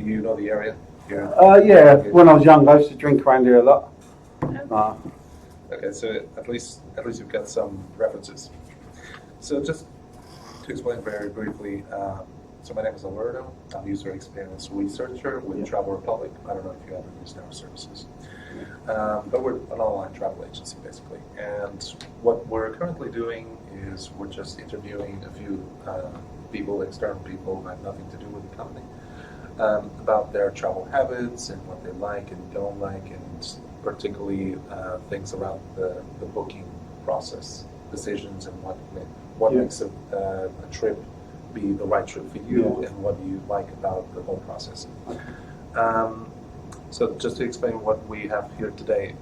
Do you know the area here? Yeah, when I was young, I used to drink around here a lot. Okay, so at least you've got some references. So just to explain very briefly, so my name is Alberto. I'm a user experience researcher with Travel Republic. I don't know if you ever used our services. But we're an online travel agency, basically. And what we're currently doing is we're just interviewing a few people, external people who have nothing to do with the company, about their travel habits and what they like and don't like, and particularly things around the booking process, decisions, and what makes a trip be the right trip for you, and what do you like about the whole process. So just to explain what we have here today,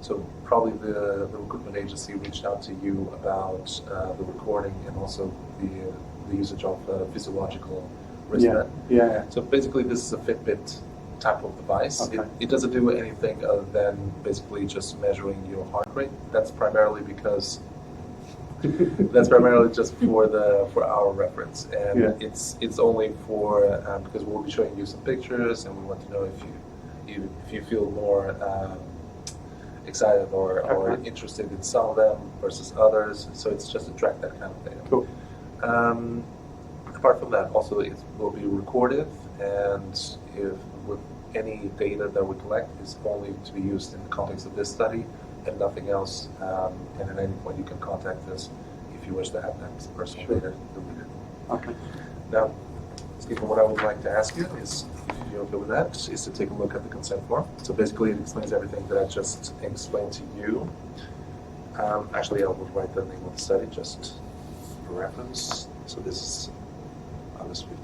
so probably the recruitment agency reached out to you about the recording and also the usage of physiological wristband. So basically this is a Fitbit type of device. It doesn't do anything other than basically just measuring your heart rate. That's primarily because that's primarily just for our reference, and it's only for because we'll be showing you some pictures, and we want to know if you feel more excited or interested in some of them versus others. So it's just to track that kind of data. Cool. Apart from that, also it will be recorded, and if with any data that we collect is only to be used in the context of this study and nothing else. And at any point you can contact us if you wish to have that personal data deleted. Okay. Now, Stephen, what I would like to ask you is, if you're okay with that, is to take a look at the consent form. So basically it explains everything that I just explained to you. Actually, I will write the name of the study just for reference. So this is August 15th.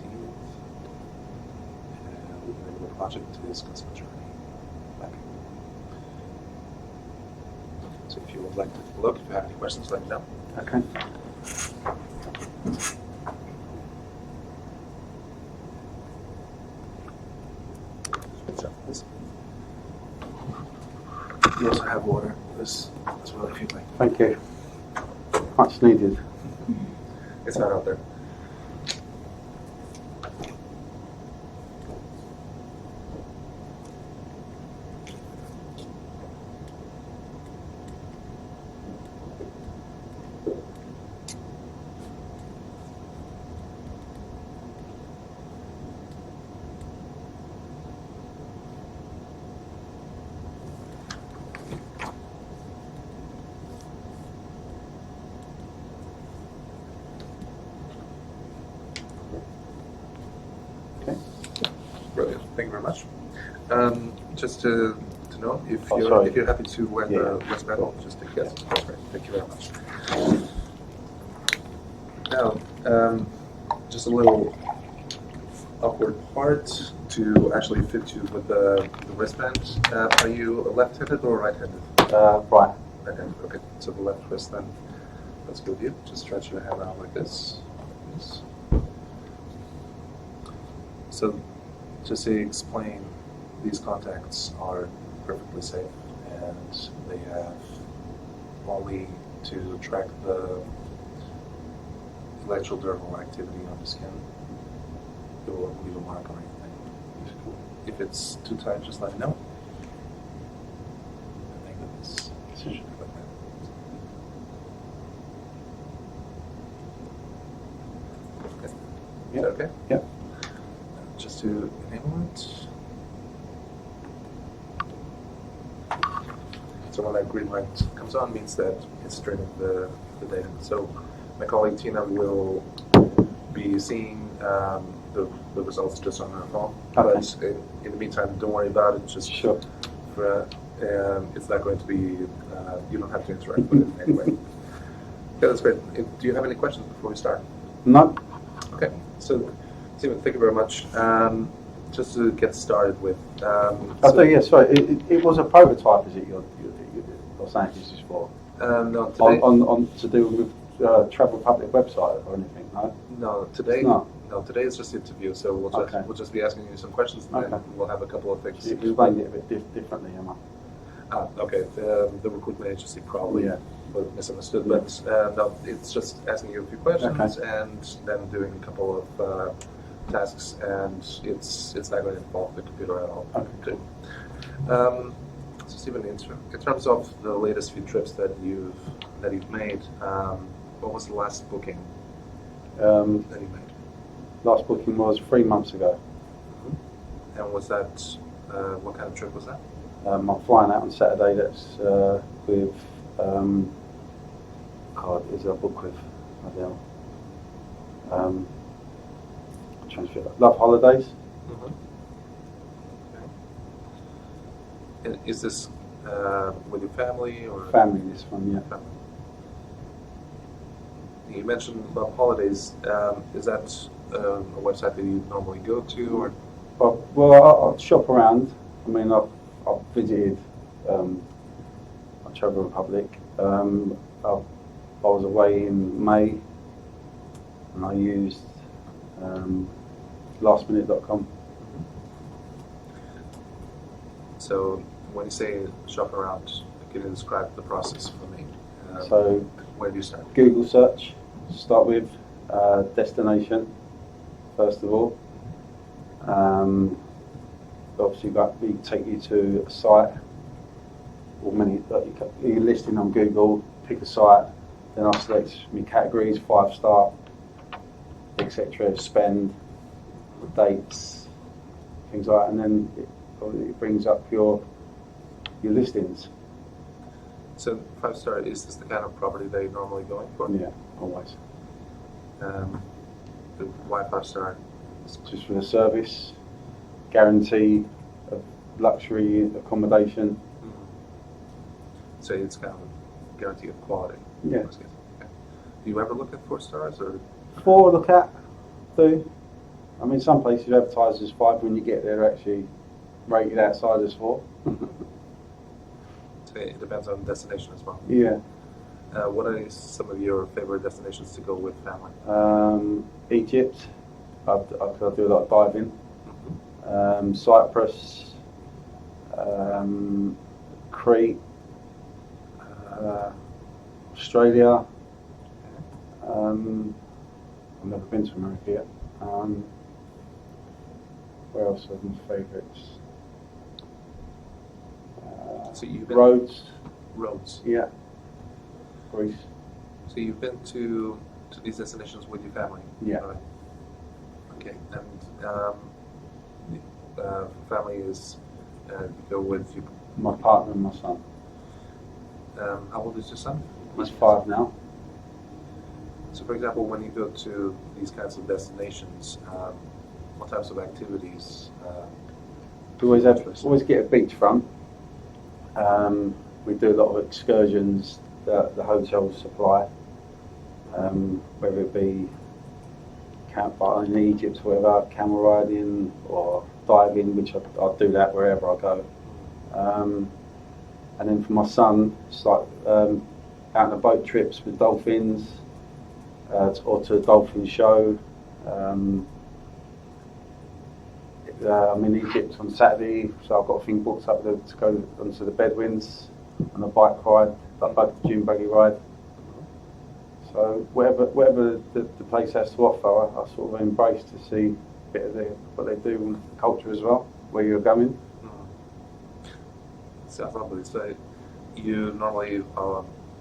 And the name of the project is Consent Journey. So if you would like to take a look, if you have any questions, let me know. Okay. You also have water as well if you'd like. Thank you. Much needed. It's not out there. Brilliant. Thank you very much. Just to know, if you're happy to wear the wristband, just take yes. That's great. Thank you very much. Now, just a little awkward part to actually fit you with the wristband. Are you left-handed or right-handed? Right. Right-handed. Okay. So the left wrist then. Let's go with you. Just stretch your hand out like this. Yes. So, just to explain, these contacts are perfectly safe, and they have only to track the electrodermal activity on the skin. It won't leave a mark or anything. If it's too tight, just let me know. I think that this should be like that. Okay. Is that okay? Yep. Just to enable it. So when that green light comes on, means that it's streaming the data. So my colleague Tina will be seeing the results just on her phone. Okay. But in the meantime, don't worry about it. Just sure. It's not going to be. You don't have to interact with it anyway. Okay, that's great. Do you have any questions before we start? No. Okay. So, Stephen, thank you very much. Just to get started with. It was a prototype, is it? You're saying this is for? No, today. On to do with Travel Republic website or anything? No. No, today. No. No, today is just interview. So we'll just be asking you some questions, and then we'll have a couple of things. You explained it a bit differently, Emma. Okay. The recruitment agency probably misunderstood, but no, it's just asking you a few questions and then doing a couple of tasks, and it's not going to involve the computer at all. Okay. Good. So Stephen, in terms of the latest few trips that you've made, what was the last booking that you made? Last booking was 3 months ago. And was that what kind of trip was that? I'm flying out on Saturday. That's with is it a book with? Adele. Love Holidays. Okay. And is this with your family or Family, this one, yeah. family? You mentioned Love Holidays. Is that a website that you normally go to, or? Well, I shop around. I mean, I've visited Czech Republic. I was away in May, and I used lastminute.com. So when you say shop around, can you describe the process for me? So Where do you start? Google search, start with destination, first of all. Obviously, we take you to a site, or you're listing on Google, pick a site, then I select my categories, 5-star, etc., spend, dates, things like that, and then it brings up your listings. So 5-star, is this the kind of property that you're normally going for? Yeah, always. Why 5-star? Just for the service, guarantee of luxury accommodation. So it's kind of a guarantee of quality. Yeah. Okay. Do you ever look at 4 stars or? 4 look at, do. I mean, some places advertise as 5. When you get there, they're actually rated outside as 4. So it depends on the destination as well. Yeah. What are some of your favorite destinations to go with family? Egypt. I do a lot of diving. Cyprus, Crete, Australia. I've never been to America yet. Where else are my favourites? So you've been Rhodes. Yeah. Greece. So you've been to these destinations with your family. Yeah. Right. Okay, and family is you go with your. My partner and my son. How old is your son? He's 5 now. So, for example, when you go to these kinds of destinations, what types of activities? We always get a beachfront. We do a lot of excursions that the hotels supply, whether it be campfire in Egypt, or whatever, camel riding or diving, which I'll do that wherever I go. And then for my son, it's like out on the boat trips with dolphins, or to a dolphin show. I'm in Egypt on Saturday, so I've got a thing booked up there to go onto the Bedouins on a bike ride, like dune buggy ride. So whatever the place has to offer, I sort of embrace to see a bit of what they do with the culture as well, where you're going. Sounds lovely. So you normally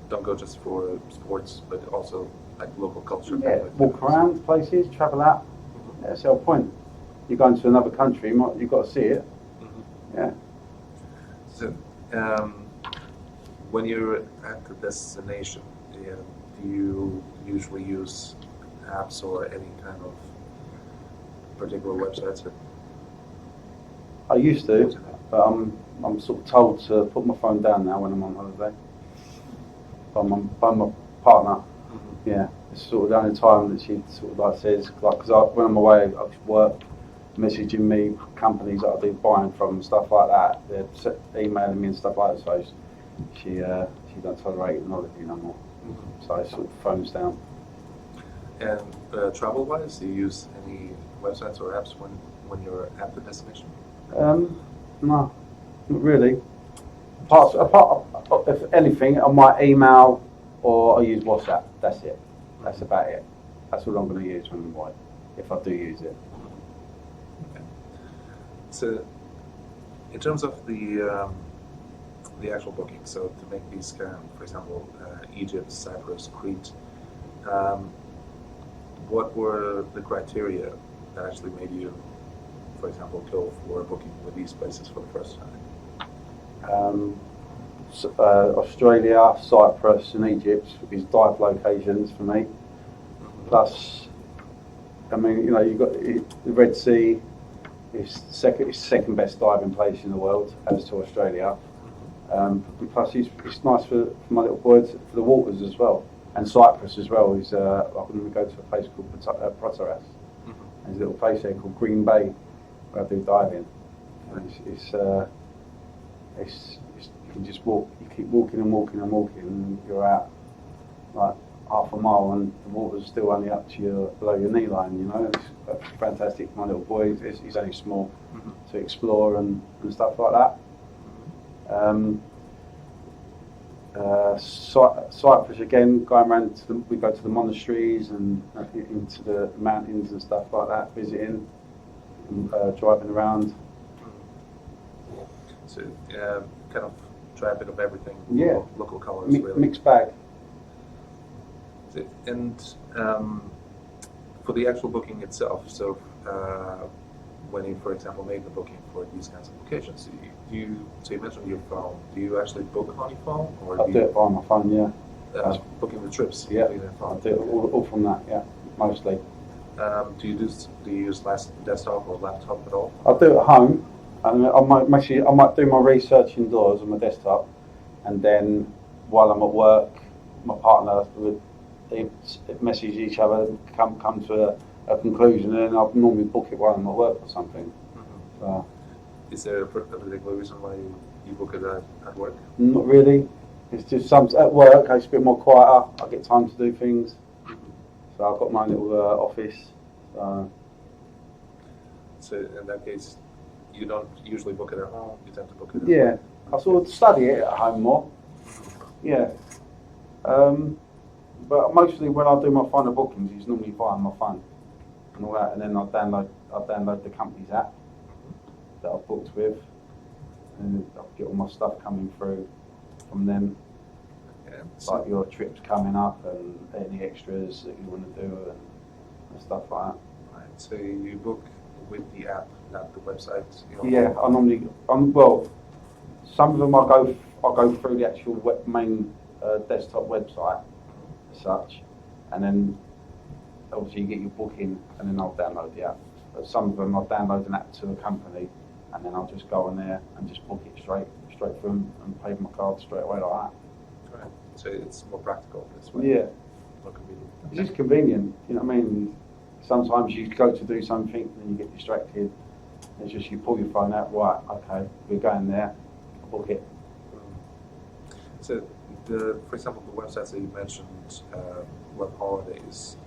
don't go just for sports, but also like local culture. Yeah, walk around places, travel out. That's the whole point. You're going to another country, you've got to see it. Yeah. So when you're at the destination, do you usually use apps or any kind of particular websites? I used to, but I'm sort of told to put my phone down now when I'm on holiday. By my partner. Yeah, it's sort of the only time that she sort of like says, like, because when I'm away, I work messaging me companies that I do buying from and stuff like that. They're emailing me and stuff like that. So she don't tolerate technology no more. So I sort of phones down. And travel-wise, do you use any websites or apps when you're at the destination? No, not really. Apart, if anything, I might email or I use WhatsApp. That's it. That's about it. That's what I'm going to use when I'm away, if I do use it. So, in terms of the actual booking, so to make these, for example, Egypt, Cyprus, Crete, what were the criteria that actually made you, for example, go for a booking with these places for the first time? Australia, Cyprus, and Egypt is dive locations for me. Plus, I mean, you know, you've got the Red Sea. It's second best diving place in the world, as to Australia. Plus, it's nice for my little boys for the waters as well. And Cyprus as well is. I'm going to go to a place called Proteras. There's a little place there called Green Bay where I do diving. And it's you can just walk. You keep walking and walking and walking, and you're out like half a mile, and the water's still only up to below your knee line. You know, it's fantastic. My little boy, he's only small, to explore and stuff like that. Cyprus again, going around we go to the monasteries and into the mountains and stuff like that, visiting, and, driving around. So kind of try a bit of everything. Yeah, local colors, really. Mixed bag. And for the actual booking itself, so when you, for example, make the booking for these kinds of locations, so you mentioned your phone. Do you actually book on your phone, or I do it by my phone, yeah. Booking the trips? Yeah, I do it all from that, yeah, mostly. Do you use desktop or laptop at all? I do it at home. And I might do my research indoors on my desktop, and then while I'm at work, my partner would message each other, come to a conclusion, and I'll normally book it while I'm at work or something. So, is there a particular reason why you book it at work? Not really. It's just at work it's a bit more quieter. I get time to do things. So I've got my little office. So in that case, you don't usually book it at home. You tend to book it at home. I sort of study it at home more. Yeah. But mostly when I do my final bookings, it's normally via my phone and all that, and then I'll download the company's app that I've booked with, and I'll get all my stuff coming through from them. Yeah, like your trips coming up and any extras that you want to do and stuff like that. Right. So you book with the app, not the website. Yeah, I normally. Well, some of them I go through the actual main desktop website, as such, and then obviously you get your booking, and then I'll download the app. But some of them I'll download an app to a company, and then I'll just go on there and just book it straight from and pay my card straight away like that. Right. So it's more practical this way. Yeah. More convenient. It's just convenient, you know what I mean? Sometimes you go to do something and you get distracted. It's just you pull your phone out, right, okay, we're going there, book it. So, for example, the websites that you mentioned, Web Holidays,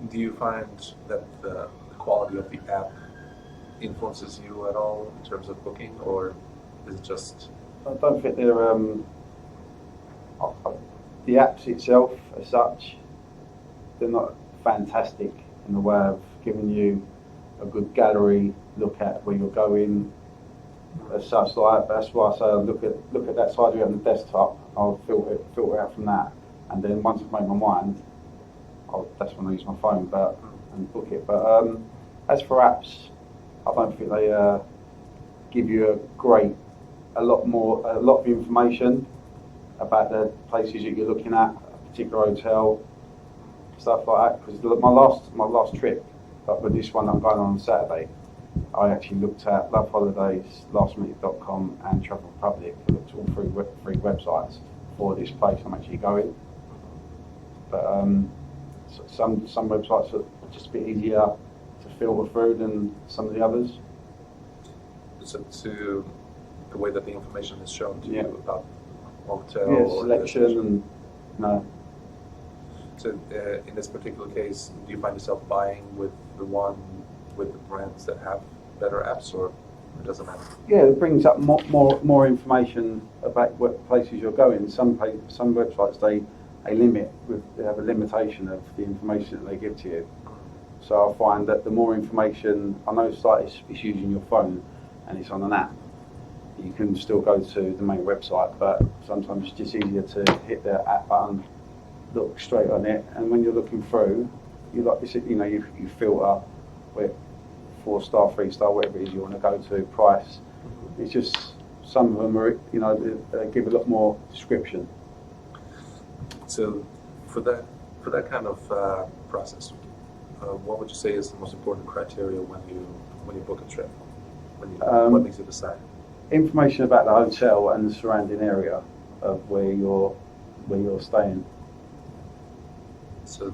do you find that the quality of the app influences you at all in terms of booking, or is it just... I don't think they're... the apps itself, as such, they're not fantastic in the way of giving you a good gallery look at where you're going, as such. Like that's why I say I look at that side of it on the desktop. I'll filter out from that, and then once I've made my mind, that's when I use my phone and book it. But as for apps, I don't think they give you a lot of information about the places that you're looking at, a particular hotel, stuff like that. Because my last trip, like with this one I'm going on Saturday, I actually looked at Love Holidays, lastminute.com and Travel Republic. I looked at all three websites for this place I'm actually going. But some websites are just a bit easier to filter through than some of the others. So to the way that the information is shown to you about hotel selection and no. So in this particular case, do you find yourself buying with the brands that have better apps, or it doesn't matter? Yeah, it brings up more information about what places you're going. Some websites they have a limitation of the information that they give to you. So I find that the more information, I know it's like it's using your phone and it's on an app. You can still go to the main website, but sometimes it's just easier to hit the app button, look straight on it, and when you're looking through, you filter with 4-star, 3-star, whatever it is you want to go to, price. It's just some of them are, they give a lot more description. So for that kind of process, what would you say is the most important criteria when you book a trip? What makes you decide? Information about the hotel and the surrounding area of where you're staying. So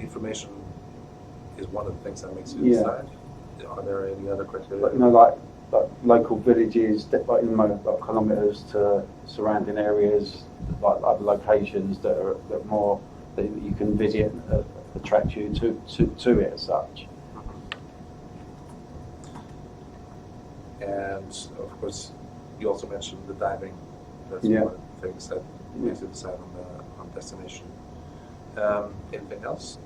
information is one of the things that makes you decide. Are there any other criteria? Like local villages, like kilometres to surrounding areas, like other locations that you can visit, attract you to it as such. And of course, you also mentioned the diving. That's one of the things that makes you decide on destination. Anything else?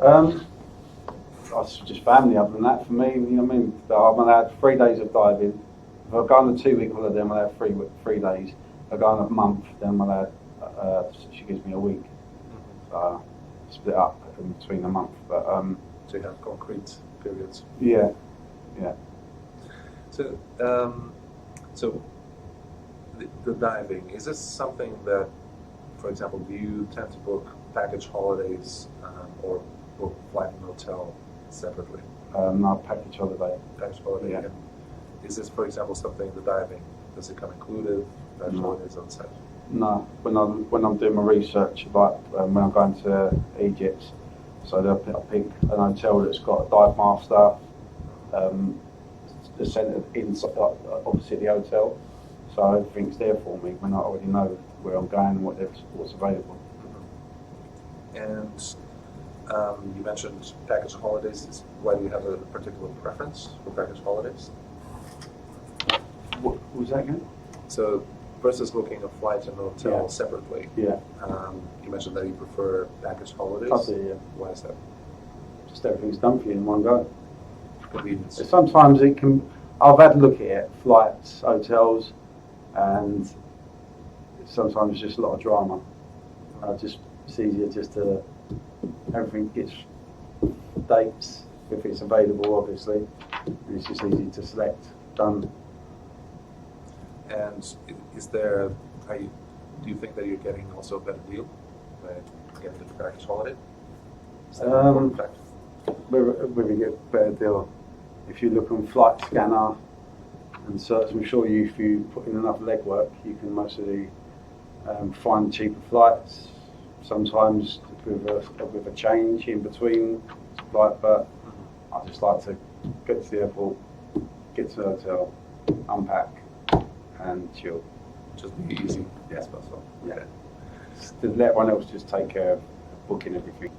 That's just family. Other than that, for me, I'm allowed 3 days of diving. If I go on a 2-week holiday, I'm allowed 3 days. If I go on a month, then I'm allowed. She gives me a week. So split up in between a month. But so you have concrete periods. Yeah. So, the diving, is this something that, for example, do you tend to book package holidays or book flight and hotel separately? No, package holiday. Package holiday. Yeah. And is this, for example, something, the diving, does it come included? Package holidays on site? No, when I'm doing my research, like when I'm going to Egypt, so I pick an hotel that's got a dive master, the centre inside, opposite the hotel, so everything's there for me when I already know where I'm going and what's available. And you mentioned package holidays. Why do you have a particular preference for package holidays? What was that again? So versus booking a flight and hotel separately. Yeah. You mentioned that you prefer package holidays. I do, yeah. Why is that? Just everything's done for you in one go. Convenience. Sometimes it can. I've had a look at it, flights, hotels, and sometimes it's just a lot of drama. It's easier just to everything gets dates if it's available, obviously, and it's just easy to select. Done. And do you think that you're getting also a better deal by getting the package holiday? Is that an important factor? Whether you get a better deal, if you look on Flight Scanner and search, I'm sure if you put in enough legwork, you can mostly find cheaper flights. Sometimes with a change in between flight, but I just like to get to the airport, get to the hotel, unpack, and chill. Just be easy as possible. Yeah. To let everyone else just take care of booking everything.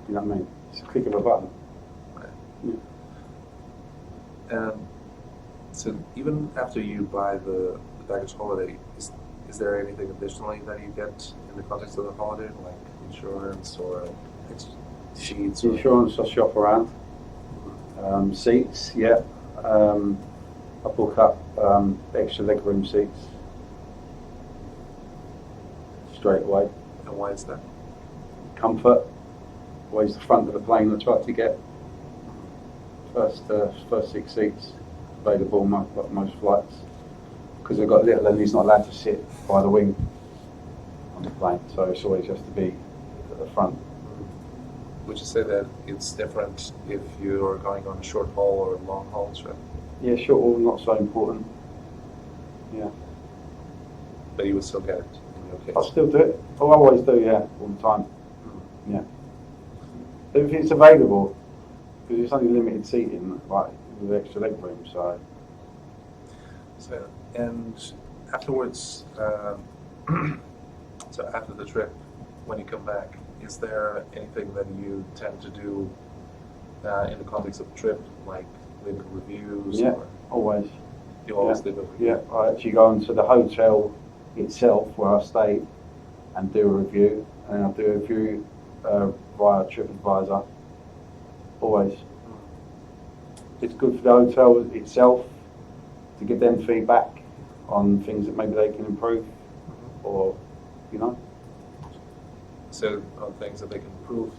You know what I mean? It's a click of a button. Right. Yeah. So even after you buy the package holiday, is there anything additionally that you get in the context of the holiday, like insurance or sheets? Insurance, I shop around. Seats, yeah. I book up extra legroom seats straight away. And why is that? Comfort. Always the front of the plane I try to get. First 6 seats available on most flights. Because they've got little and he's not allowed to sit by the wing on the plane, so it's always has to be at the front. Would you say that it's different if you're going on a short haul or a long haul trip? Yeah, short haul not so important. Yeah. But you would still get it in your case? I still do it. I always do, yeah, all the time. Yeah. If it's available, because it's only limited seating, like with extra leg room, so. And afterwards, so after the trip, when you come back, is there anything that you tend to do in the context of the trip, like leaving reviews? Yeah, or always. You always leave a review? Yeah, I actually go into the hotel itself where I stayed and do a review, and I'll do a review via TripAdvisor. always. Mm. It's good for the hotel itself to give them feedback on things that maybe they can improve, or, you know. So on things that they can improve,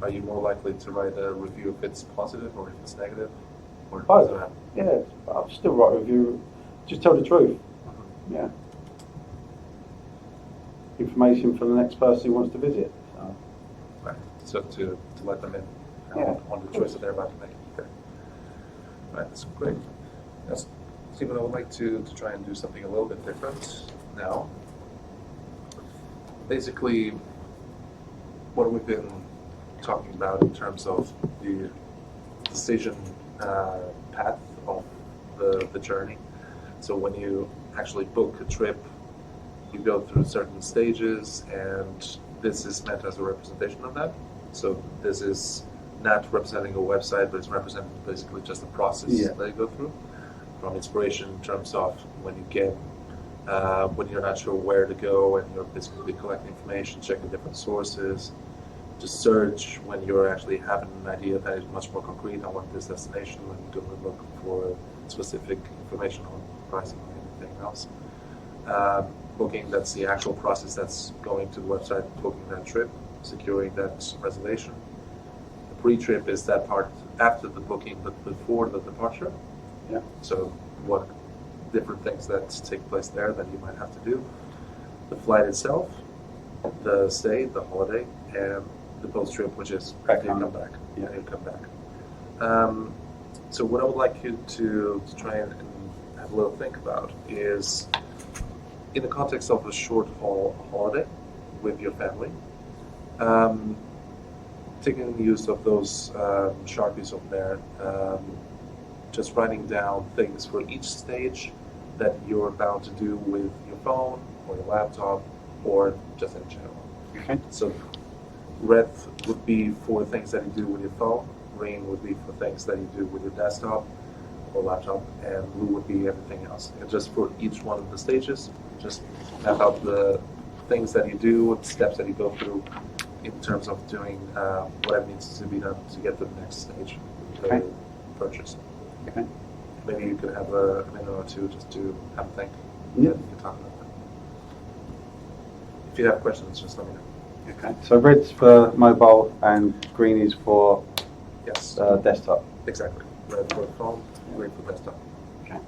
are you more likely to write a review if it's positive or if it's negative? Or does it Both. happen? Yeah, I'll still write a review. Just tell the truth. Yeah. Information for the next person who wants to visit. So. Right. So to let them in Yeah, on the choice that they're about to make. Okay. Right, that's great. Yes, Stephen, I would like to try and do something a little bit different now. Basically, what we've been talking about in terms of the decision path of the journey. So when you actually book a trip, you go through certain stages, and this is meant as a representation of that. So this is not representing a website, but it's representing basically just the process that you go through. From inspiration in terms of when you get, when you're not sure where to go, and you're basically collecting information, checking different sources, to search when you're actually having an idea that is much more concrete. I want this destination, when you don't look for specific information on pricing or anything else. Booking, that's the actual process that's going to the website, booking that trip, securing that reservation. The pre-trip is that part after the booking but before the departure. Yeah. So what different things that take place there that you might have to do. The flight itself, the stay, the holiday, and the post-trip, which is after you come back. Yeah. You come back. So what I would like you to try and have a little think about is, in the context of a short haul holiday with your family, taking use of those Sharpies over there, just writing down things for each stage that you're bound to do with your phone or your laptop or just in general. Okay. So red would be for things that you do with your phone, green would be for things that you do with your desktop or laptop, and blue would be everything else. And just for each one of the stages, just map out the things that you do, the steps that you go through in terms of doing whatever needs to be done to get to the next stage, the purchase. Okay. Maybe you could have a minute or two just to have a think. Yeah. And you can talk about that. If you have questions, just let me know. Okay. So red's for mobile and green is for Yes. desktop. Exactly. Red for phone, green for desktop. Okay.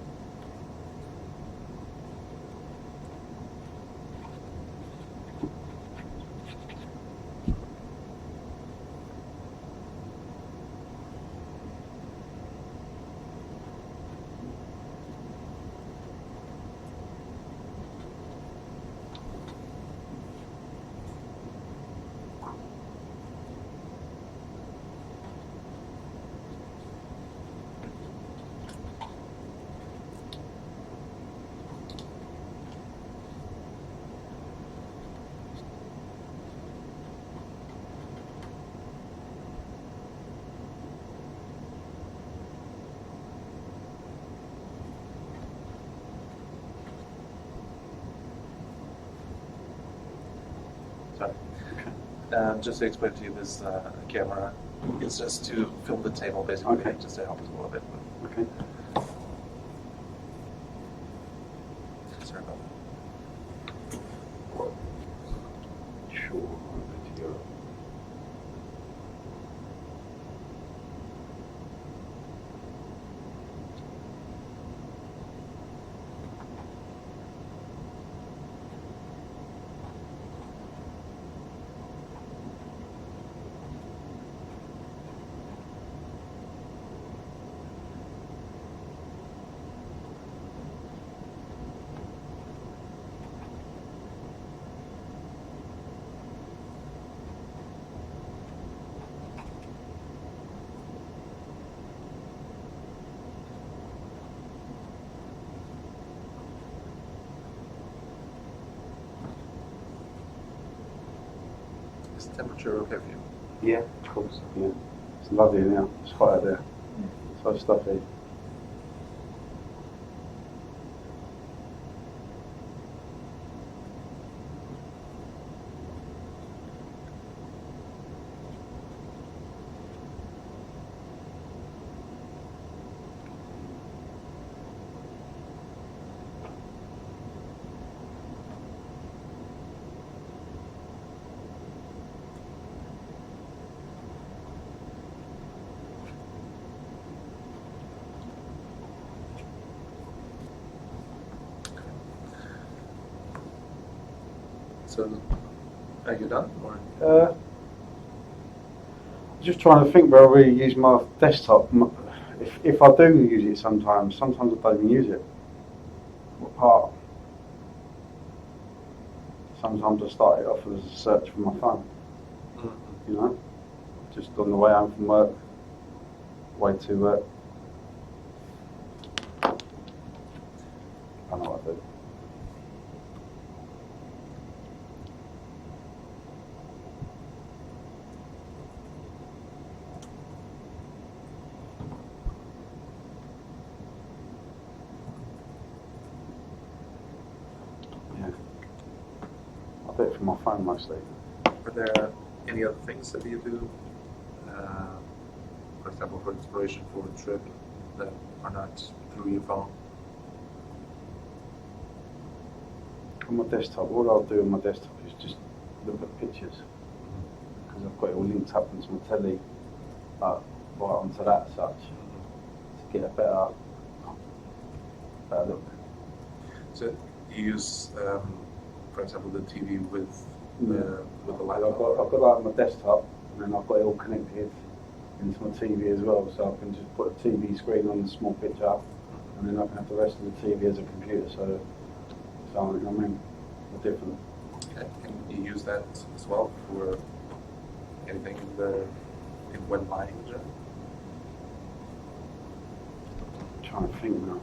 Sorry. Just to explain to you, this camera is just to film the table, basically, Okay. just to help us a little bit. Okay. Sorry about Sure. Is the temperature okay for you? Yeah, of course. Yeah. It's lovely now. It's hot out there. So stuffy. So, are you done? Or? Just trying to think where I really use my desktop. If I do use it sometimes I don't even use it. What part? Sometimes I start it off as a search for my phone. Mm-hmm. You know, just on the way home from work, way to work. I know what I do. Yeah, I do it from my phone mostly. Are there any other things that you do, for example, for inspiration for a trip that are not through your phone? On my desktop, all I'll do on my desktop is just look at pictures because I've got it all linked up into my telly, right onto that as such, to get a better look. So you use, for example, the TV with the I've laptop? got that on my desktop, and then I've got it all connected into my TV as well, so I can just put a TV screen on the small picture, and then I can have the rest of the TV as a computer. So I mean, they're different. Okay. Can you use that as well for anything when buying in general? I'm trying to think now.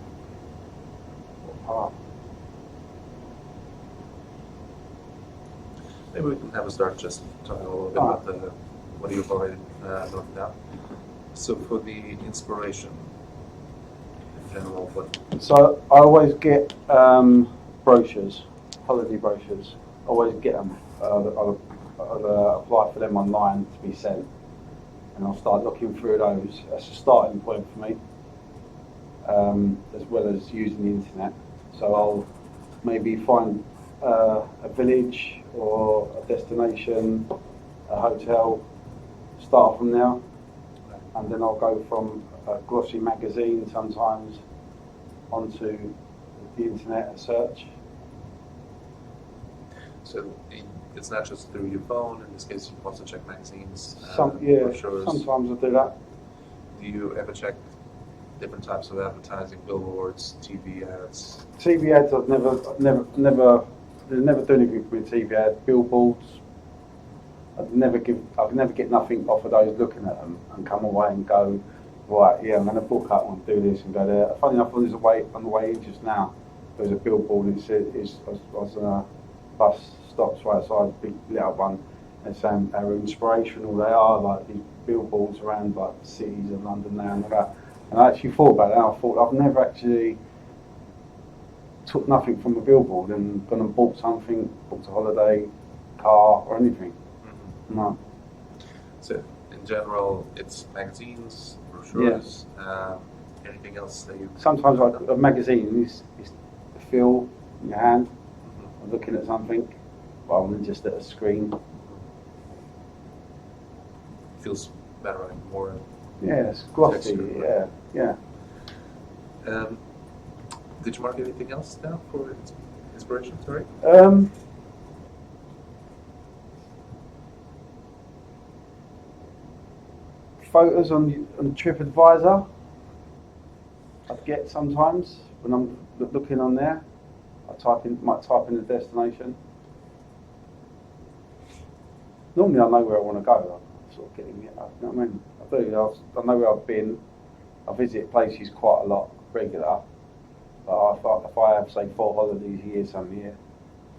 What part? Maybe we can have a start just talking a little bit about what you've already noted down. So for the inspiration in general, what? So I always get brochures, holiday brochures. Always get them. I'll apply for them online to be sent, and I'll start looking through those. That's a starting point for me, as well as using the internet. So I'll maybe find a village or a destination, a hotel, start from there, and then I'll go from a glossy magazine sometimes onto the internet and search. So it's not just through your phone. In this case, you also check magazines, Sometimes I do that. Do you ever check different types of advertising, billboards, TV ads? TV ads, I've never do anything with TV ads. Billboards, I'd never get nothing off of those looking at them and come away and go, right, yeah, I'm going to book up and do this and go there. Funny enough, on the way in just now, there's a billboard. It said, bus stops right outside, a big lit up one, and saying how inspirational they are, like these billboards around like the cities of London there and all that. And I actually thought about it, and I thought I've never actually took nothing from a billboard and gone and booked a holiday, car or anything. Mm-hmm. No. So in general, it's magazines, brochures, anything else that you... Sometimes like a magazine is the feel in your hand, Mm-hmm. or looking at something, rather than just at a screen. Feels better and more... Yeah, it's glossy, yeah. Did you mark anything else down for inspiration, sorry? Photos on TripAdvisor I'd get sometimes when I'm looking on there. Might type in the destination. Normally I know where I want to go. I'm sort of getting it. You know what I mean? I do. I know where I've been. I visit places quite a lot, regular. But if I have, say, 4 holidays a year, some year,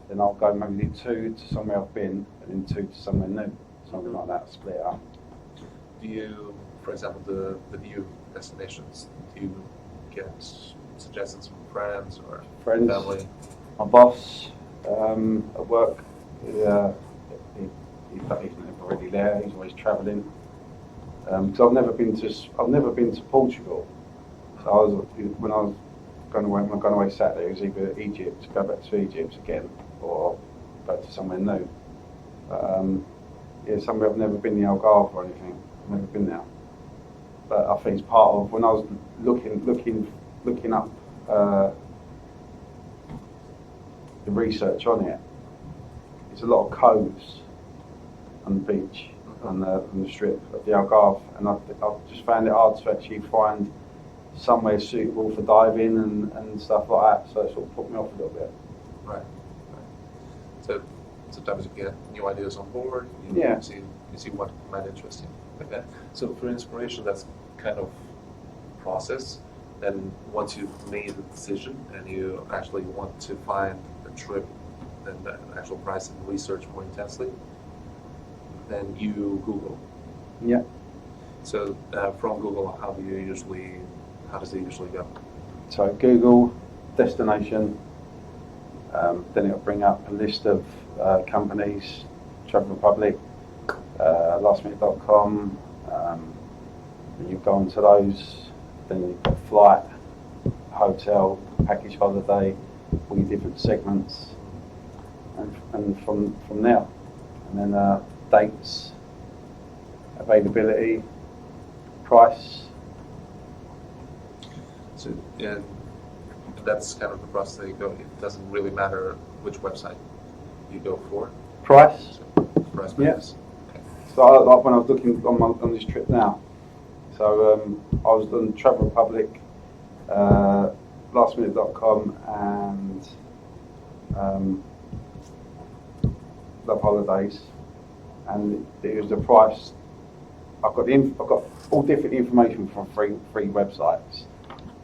then I'll go maybe 2 to somewhere I've been, and then 2 to somewhere new, something like that, split up. Do you, for example, the new destinations, do you get suggestions from friends or family? My boss at work, he's never really there. He's always travelling. Because I've never been to Portugal. So when I was going away Saturday, it was either Egypt, go back to Egypt again, or go to somewhere new. Somewhere I've never been, the Algarve or anything. I've never been there. But I think it's part of when I was looking up the research on it. there's a lot of coves on the beach, on the strip of the Algarve, and I've just found it hard to actually find somewhere suitable for diving and stuff like that. So it sort of put me off a little bit. Right. So sometimes you get new ideas on board. Yeah. You see what might interest you. Okay. So for inspiration, that's kind of process. Then once you've made a decision and you actually want to find a trip and the actual price and research more intensely, then you Google. Yeah. So from Google, how does it usually go? So Google destination, then it'll bring up a list of companies, Travel Republic, lastminute.com. And you go onto those, then you've got flight, hotel, package holiday, all your different segments, and from there, and then dates, availability, price. So yeah, that's kind of the process that you go. It doesn't really matter which website you go for. Price. So, price matters. Yeah. So like when I was looking on this trip now, so I was on Travel Republic, lastminute.com, and Love Holidays, and it was the price. I've got all different information from three websites,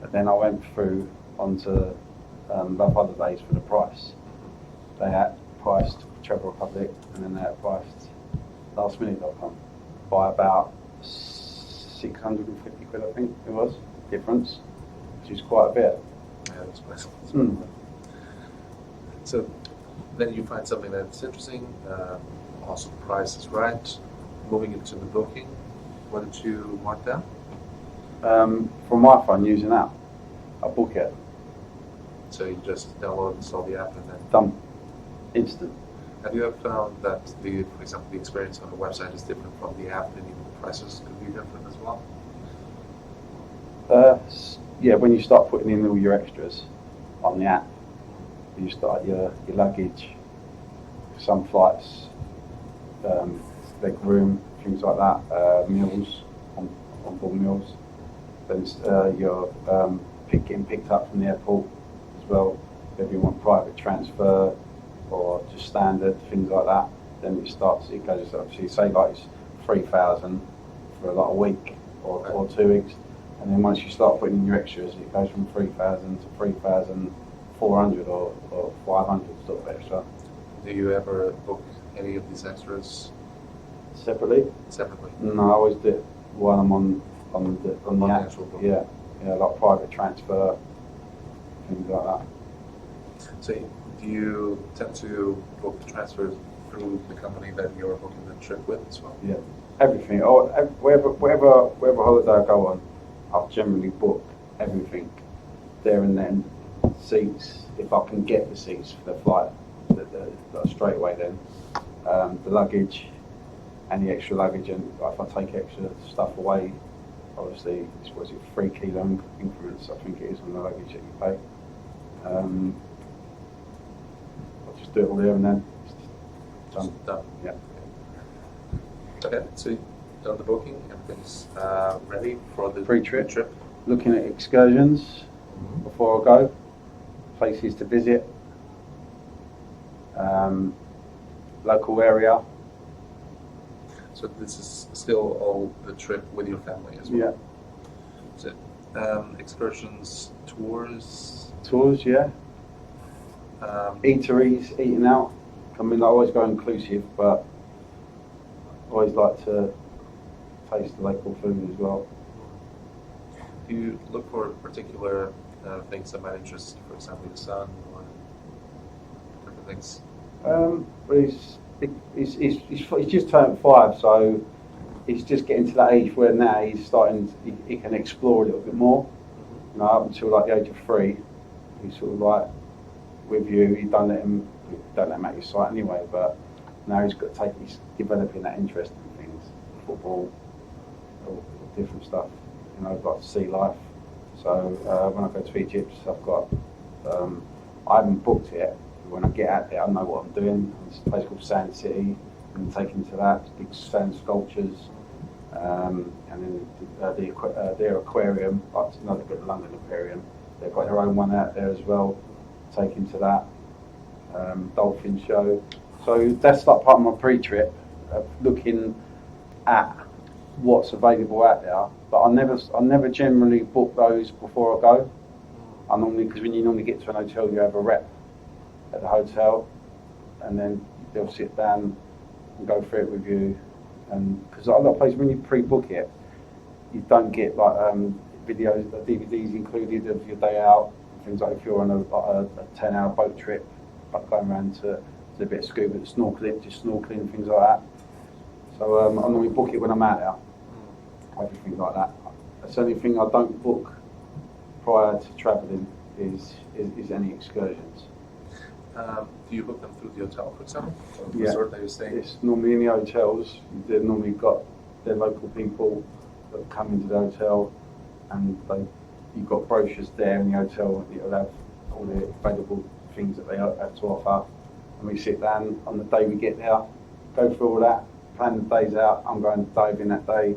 and then I went through onto Love Holidays for the price. They had priced Travel Republic, and then they had priced lastminute.com by about 650 quid, I think it was, difference, which is quite a bit. Yeah, that's nice. So then you find something that's interesting, also the price is right. Moving into the booking, what did you mark down? From my phone, using that, I book it, So you just download and install the app and then. done, instant. Have you ever found that for example, the experience on the website is different from the app, and even the prices could be different as well? Yeah, when you start putting in all your extras on the app, you start your luggage, some flights, leg room, things like that, meals, on board meals. Then you're getting picked up from the airport as well. If you want private transfer or just standard, things like that, then it goes up. So you say like it's 3,000 for like a week or 2 weeks, and then once you start putting in your extras, it goes from 3,000 to 3,400 or 500 sort of extra. Do you ever book any of these extras Separately? No, I always do it while I'm on the app. actual book? Yeah, like private transfer, things like that. So do you tend to book the transfers through the company that you're booking the trip with as well? Yeah, everything. Wherever holiday I go on, I'll generally book everything there and then. Seats, if I can get the seats for the flight, straight away then. The luggage, and the extra luggage, and if I take extra stuff away, obviously, was it 3 kilo increments, I think it is, on the luggage that you pay. I'll just do it all there and then. Done. Done. Yeah. Okay, so you've done the booking, everything's ready for the Pre-trip. Looking at excursions before I go, places to visit, local area. So this is still all the trip with your family as well? Yeah. So excursions, tours? Tours, yeah. Eateries, eating out. I mean, I always go inclusive, but I always like to taste the local food as well. Do you look for particular things that might interest you, for example, your son or different things? Well, he's just turned 5, so he's just getting to that age where now he's starting. He can explore a little bit more. You know, up until like the age of 3, he's sort of like with you. You don't let him out your sight anyway. But now he's developing that interest in things, football, or different stuff. You know, like sea life. So when I go to Egypt, I've got. I haven't booked it. when I get out there, I know what I'm doing. There's a place called Sand City, and taken to that, big sand sculptures, and then their aquarium, like another bit of London Aquarium. They've got their own one out there as well, taken to that. Dolphin show. So that's like part of my pre-trip, looking at what's available out there. But I never generally book those before I go. I normally, because when you normally get to an hotel, you have a rep at the hotel, and then they'll sit down and go through it with you. And because a lot of places, when you pre-book it, you don't get like videos, DVDs included of your day out. Things like if you're on a 10-hour boat trip, like going around to a bit of scuba, snorkeling, things like that. So I normally book it when I'm out there. Everything like that. That's the only thing I don't book prior to travelling is any excursions. Do you book them through the hotel, for example? Or the Yeah. resort that you're staying? It's normally in the hotels. They've normally got their local people that come into the hotel, and you've got brochures there in the hotel. It'll have all the available things that they have to offer, and we sit down on the day we get there, go through all that, plan the days out. I'm going to dive in that day.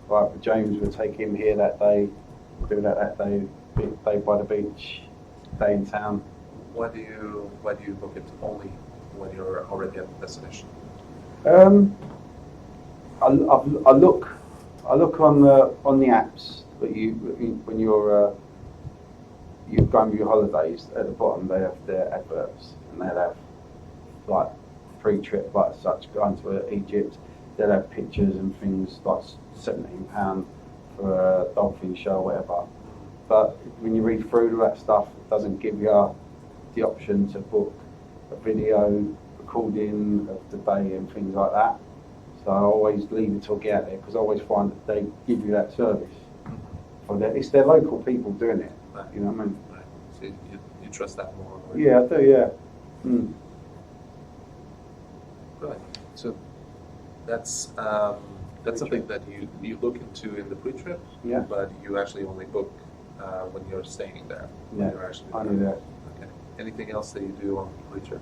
Right, for James, we'll take him here that day, do that day, day by the beach, day in town. Why do you book it only when you're already at the destination? I look on the apps that when you're going with your holidays, at the bottom they have their adverts, and they'll have like pre-trip like such going to Egypt. They'll have pictures and things like £17 for a dolphin show or whatever. But when you read through all that stuff, it doesn't give you the option to book a video recording of the day and things like that. So I always leave it till I get out there, because I always find that they give you that service. It's their local people doing it. Right. You know what I mean? Right. So you trust that more? Or Yeah, I do. Yeah. Mm. Right. So that's something that you look into in the pre-trip, Yeah. but you actually only book when you're staying there. When Yeah. you're actually I do that. Okay. Anything else that you do on pre-trip?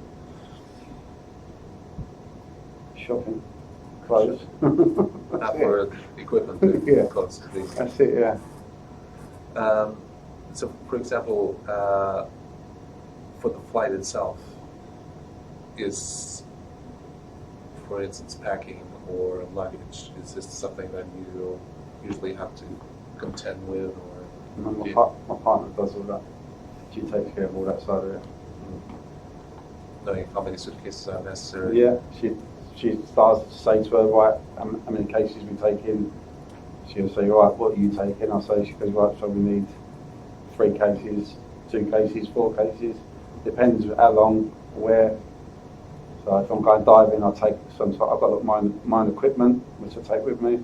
Shopping, clothes. Not for equipment. Yeah. Clothes. That's it. Yeah. So, for example, for the flight itself, is, for instance, packing or luggage, is this something that you usually have to contend with, or My partner does all that. She takes care of all that side of it. knowing how many suitcases are necessary? Yeah, she starts to say to her, right, how many cases we take in. She'll say, right, what are you taking? I'll say, she goes, right, so we need 3 cases, 2 cases, 4 cases. Depends how long, where. So if I'm going diving, I'll take some. I've got mine equipment, which I take with me.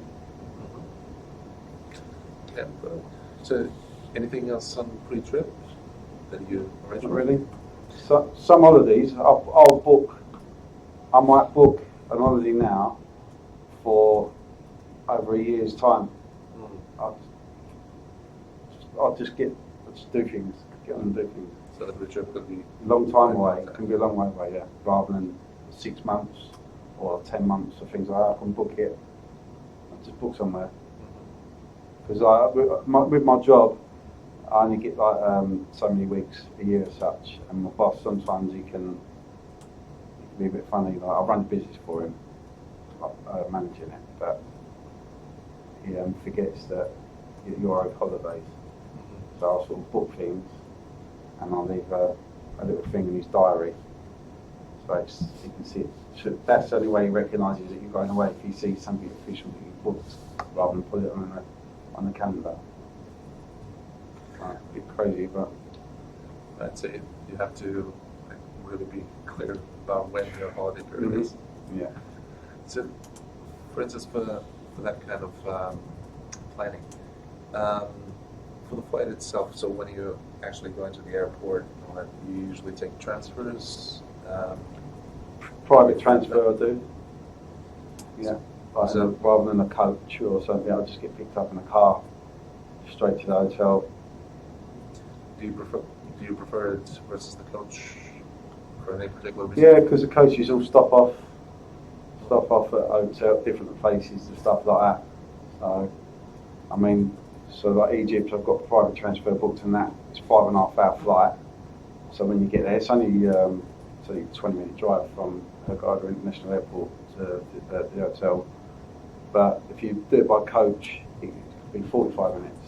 Yeah, good. So, anything else on pre-trip that you arrange? Not really. So some holidays, I'll book. I might book an holiday now for over a year's time. I'll just do things, get on and do things. So the pre-trip could be A long time away. It can be a long way away, yeah. Rather than 6 months or 10 months or things like that, I can book it. I just book somewhere. Because with my job, I only get like so many weeks a year as such, and my boss sometimes he can be a bit funny. Like I run the business for him, managing it, but he forgets that you're on holidays. So I'll sort of book things, and I'll leave a little thing in his diary, so he can see it. So that's the only way he recognises that you're going away, if he sees something official that you've booked, rather than put it on the calendar. A bit crazy, but I'd say you have to really be clear about when your holiday period is. yeah. So, for instance, for that kind of planning, for the flight itself, so when you actually go into the airport, you usually take transfers. Private transfer I do. Yeah. So- Rather than a coach or something, I'll just get picked up in a car straight to the hotel. Do you prefer it versus the coach for any particular reason? Yeah, because the coaches all stop off at hotel, different places and stuff like that. So, I mean, so like Egypt, I've got private transfer booked and that. It's 5.5 hour flight. So when you get there, it's only a 20-minute drive from Hurghada International Airport to the hotel. But if you do it by coach, it could be 45 minutes.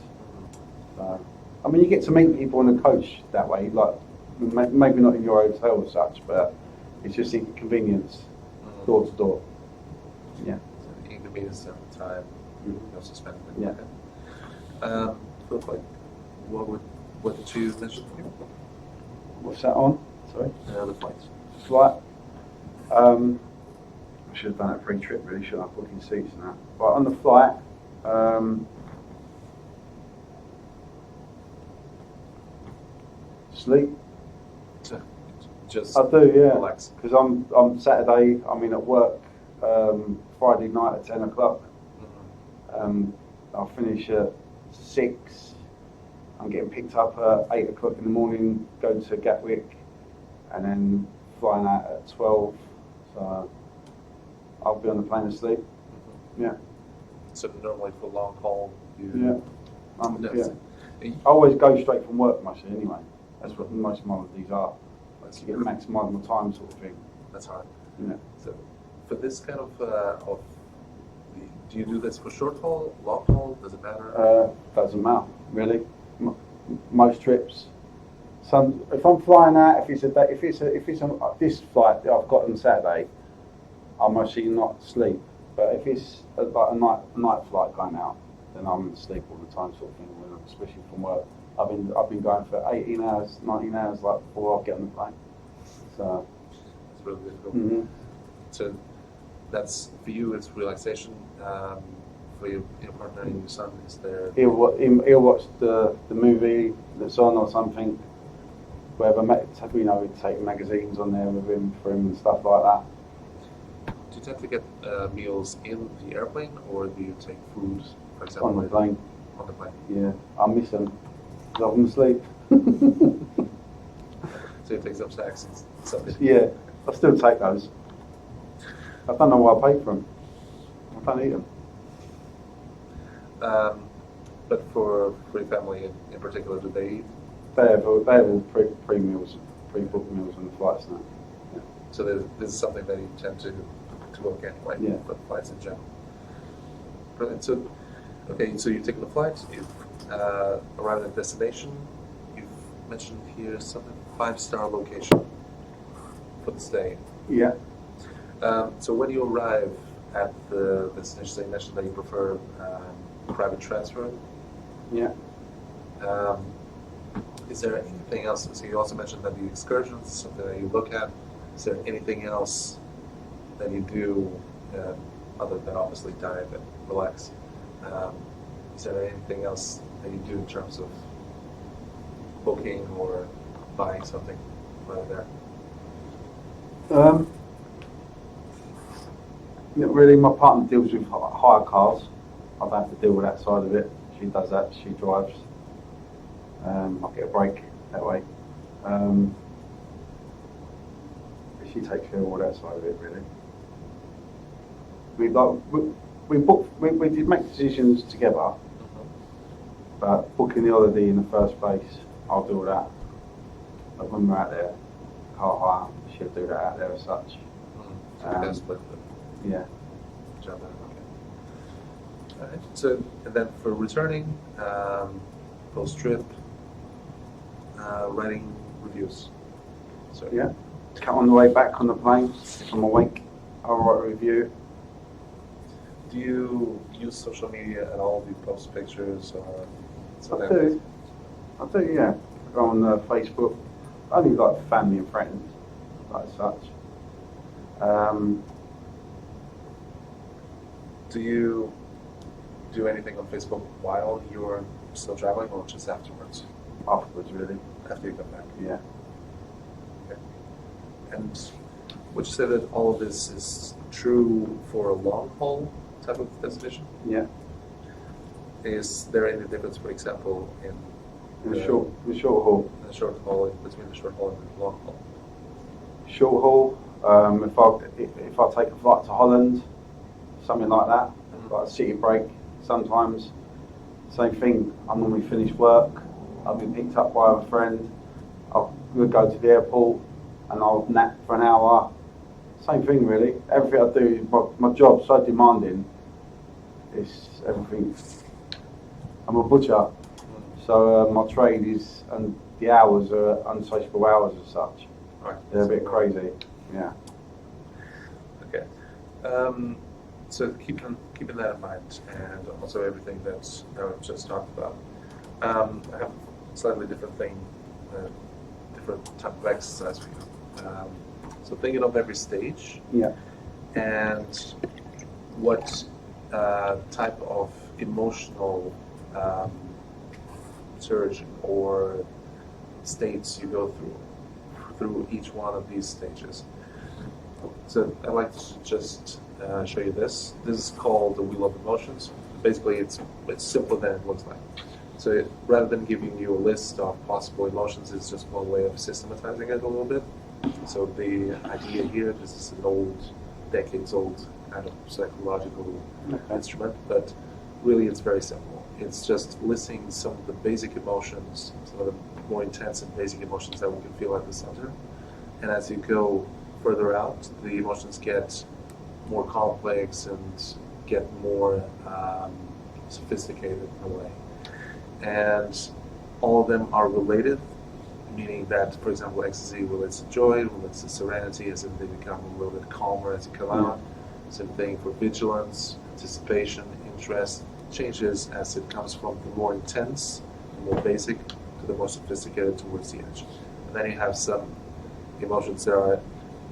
So, I mean, you get to meet people on the coach that way, like maybe not in your hotel as such, but it's just inconvenience, door to door. Yeah. So inconvenience and time, you also spend. Yeah. So like, what did you mention? What's that on? Sorry. The flights. Flight. I should have done that pre-trip really, shouldn't I? Booking seats and that. But on the flight, sleep. So just I do, yeah. relax. Because I'm Saturday. I'm in at work. Friday night at 10 o'clock. I'll finish at 6. I'm getting picked up at 8 o'clock in the morning. Go to Gatwick, and then flying out at 12. So I'll be on the plane asleep. Yeah. So normally for long haul, Yeah. Yes. I always go straight from work mostly anyway. That's what most of my holidays are. To get maximise my time sort of thing. That's hard. Yeah. So for this kind of do you do this for short haul, long haul? Does it matter? Doesn't matter really. Most trips. If I'm flying out, if it's this flight that I've got on Saturday, I'm mostly not asleep. But if it's like a night flight going out, then I'm asleep all the time, sort of thing. Especially from work. I've been going for 18 hours, 19 hours, like before I get on the plane. So it's really difficult. Mm-hmm. So that's for you. It's relaxation. For your partner and your son, is there? He'll watch the movie that's on or something. Wherever we take magazines on there with him for him and stuff like that. Do you tend to get meals in the airplane, or do you take food, for example, On the plane. On the plane. Yeah, I miss them. Love them asleep. So you take some snacks and something. Yeah, I still take those. I don't know why I pay for them. I don't eat them. But for your family in particular, do they eat? They have all pre-meals, pre-booked meals on the flights now. Yeah. So this is something that you tend to book anyway, Yeah. for flights in general. Brilliant. So, okay, so you've taken the flight, you've arrived at a destination, you've mentioned here something 5-star location for the stay. Yeah. So when you arrive at the destination, you mentioned that you prefer private transfer. Yeah. Is there anything else? So you also mentioned that the excursions is something that you look at. Is there anything else that you do other than obviously dive and relax? Is there anything else that you do in terms of booking or buying something right there? Not really. My partner deals with hire cars. I don't have to deal with that side of it. She does that. She drives. I get a break that way. She takes care of all that side of it, really. We did make decisions together, but booking the holiday in the first place, I'll do all that. But when we're out there, car hire, she'll do that out there as such. So you guys split Yeah. the job. Okay. All right. So and then for returning, post trip, writing reviews. So Yeah. On the way back on the plane, if I'm awake, I'll write a review. do you use social media at all? Do you post pictures or something? I do, yeah. On Facebook, only like family and friends, like such. Do you do anything on Facebook while you're still traveling, or just afterwards? Afterwards, really. After you come back? Yeah. Okay. And would you say that all of this is true for a long haul type of destination? Yeah. Is there any difference, for example, in The short haul. the short haul, between the short haul and the long haul? Short haul. If I take a flight to Holland, something like that, like a city break. Sometimes, same thing. I normally finish work. I'll be picked up by a friend. We'll go to the airport, and I'll nap for an hour. Same thing, really. Everything I do, my job's so demanding. It's everything. I'm a butcher, so my trade is, and the hours are unsociable hours as such. Right. They're a bit crazy. Yeah. Okay. So keeping that in mind, and also everything that I've just talked about, I have a slightly different thing, different type of exercise for you. So thinking of every stage, Yeah. and what type of emotional surge or states you go through each one of these stages. So I'd like to just show you this. This is called the Wheel of Emotions. Basically, it's simpler than it looks like. So rather than giving you a list of possible emotions, it's just one way of systematizing it a little bit. So the idea here, this is an decades-old kind of psychological instrument, but really it's very simple. It's just listing some of the basic emotions, some of the more intense and basic emotions that we can feel at the center. And as you go further out, the emotions get more complex and get more sophisticated in a way. And all of them are related, meaning that, for example, ecstasy relates to joy, relates to serenity, as in they become a little bit calmer as you come out. Same thing for vigilance, anticipation, interest, changes as it comes from the more intense, the more basic, to the more sophisticated towards the edge. And then you have some emotions that are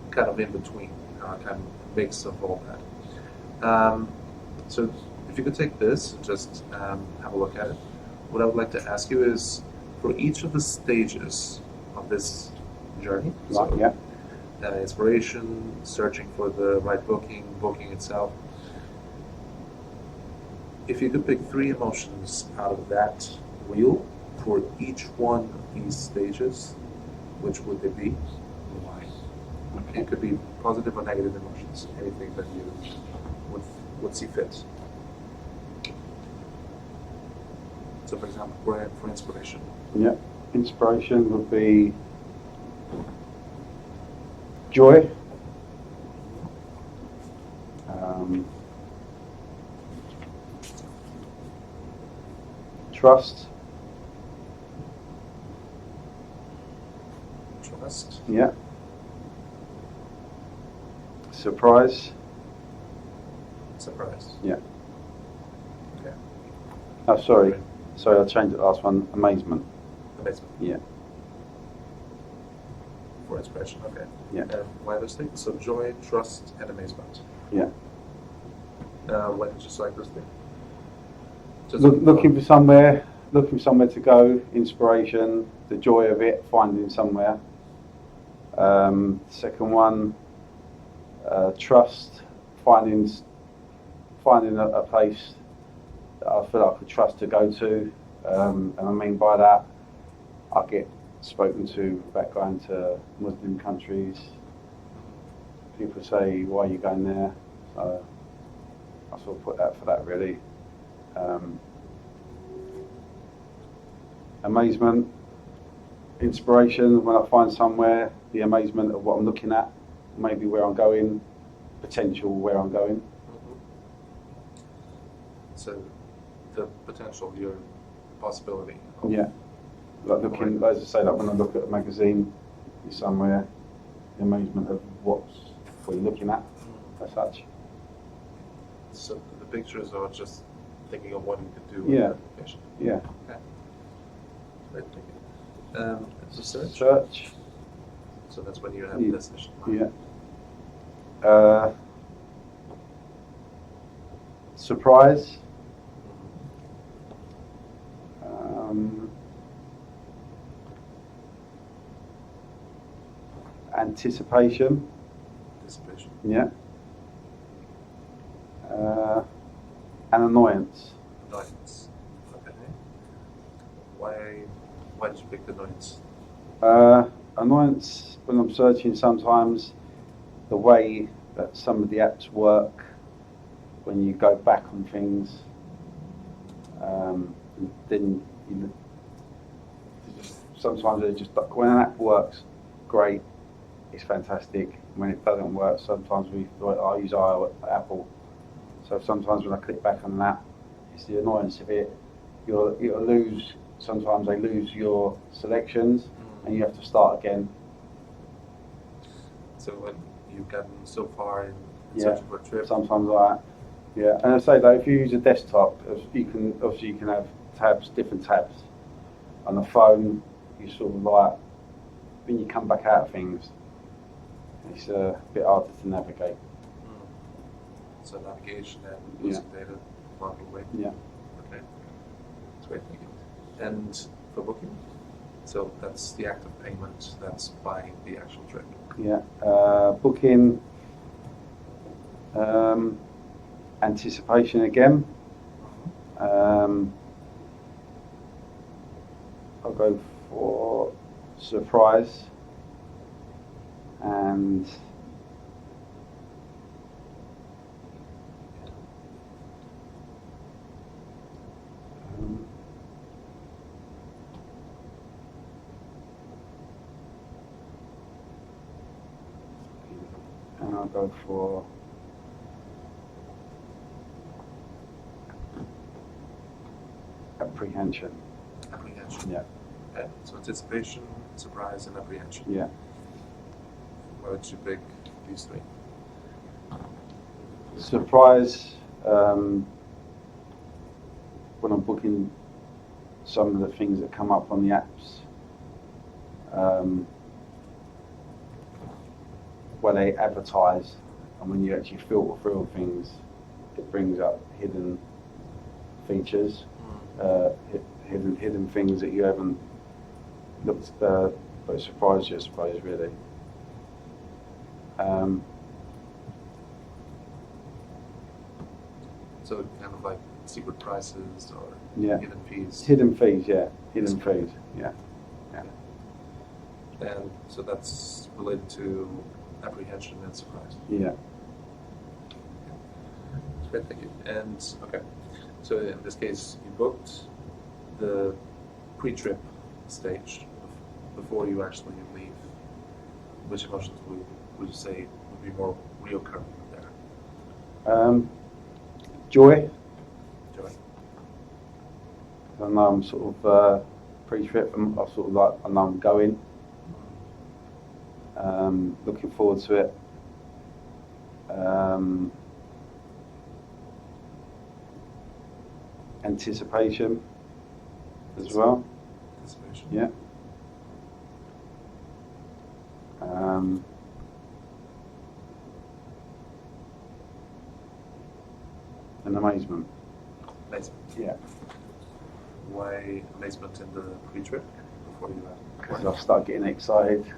kind of in between, kind of a mix of all that. So if you could take this and just have a look at it, what I would like to ask you is, for each of the stages of this journey, inspiration, searching for the right booking itself, if you could pick 3 emotions out of that wheel for each one of these stages, which would they be and why? Okay. It could be positive or negative emotions, anything that you would see fit. So, for example, for inspiration. Yeah, inspiration would be joy, trust, yeah, surprise, yeah. Okay. Oh, sorry, I changed the last one. Amazement. Yeah. For inspiration, okay. Yeah. And why those things? So joy, trust, and amazement. Yeah. Why did you select those things? Looking for somewhere to go. Inspiration, the joy of it, finding somewhere. Second one, trust, finding a place that I feel I could trust to go to. And I mean by that, I get spoken to about going to Muslim countries. People say, why are you going there? So I sort of put that for that, really. Amazement, inspiration, when I find somewhere, the amazement of what I'm looking at, maybe where I'm going, potential where I'm going. Mm-hmm. So the potential, your possibility. Yeah. Like looking, as I say, like when I look at a magazine, you're somewhere, the amazement of what you're looking at, as such. So the pictures are just thinking of what you could do Yeah. with that location. Yeah. Okay. Great, thank you. So Search. So that's when you have the decision. Yeah. Surprise. Anticipation. Yeah. And annoyance. Annoyance. Okay. Why did you pick the annoyance? Annoyance when I'm searching, sometimes the way that some of the apps work, when you go back on things, then sometimes they just, when an app works, great, it's fantastic. When it doesn't work, sometimes I use Apple. So sometimes when I click back on an app, it's the annoyance of it. You'll lose. Sometimes they lose your selections, and you have to start again. So when you've gotten so far in Yeah, searching for a trip, sometimes like that. Yeah, and I say though, if you use a desktop, you can have tabs, different tabs. On the phone, you sort of like when you come back out of things, it's a bit harder to navigate. so navigation and losing data along the way. Yeah. Okay, that's great. Thank you. And for booking, so that's the act of payment. That's buying the actual trip. Yeah. Booking. Anticipation again. I'll go for surprise and I'll go for apprehension. Apprehension. Yeah. Okay. So anticipation, surprise, and apprehension. Yeah. Why would you pick these three? Surprise, when I'm booking some of the things that come up on the apps, where they advertise, and when you actually filter through things, it brings up hidden features, hidden things that you haven't looked, but it surprised you, I suppose, really. So kind of like secret prices or hidden fees. Hidden fees, yeah. Hidden fees, yeah. And so that's related to apprehension and surprise. Yeah. Great, thank you. And okay, so in this case, you booked the pre-trip stage before you actually leave. Which emotions would you say would be more reoccurring there? Joy. Joy. I know I'm sort of pre-trip. I sort of like, I know I'm going. Looking forward to it. Anticipation as well. Anticipation. Yeah. And amazement. Amazement. Yeah. Why amazement in the pre-trip before you Because I start getting excited.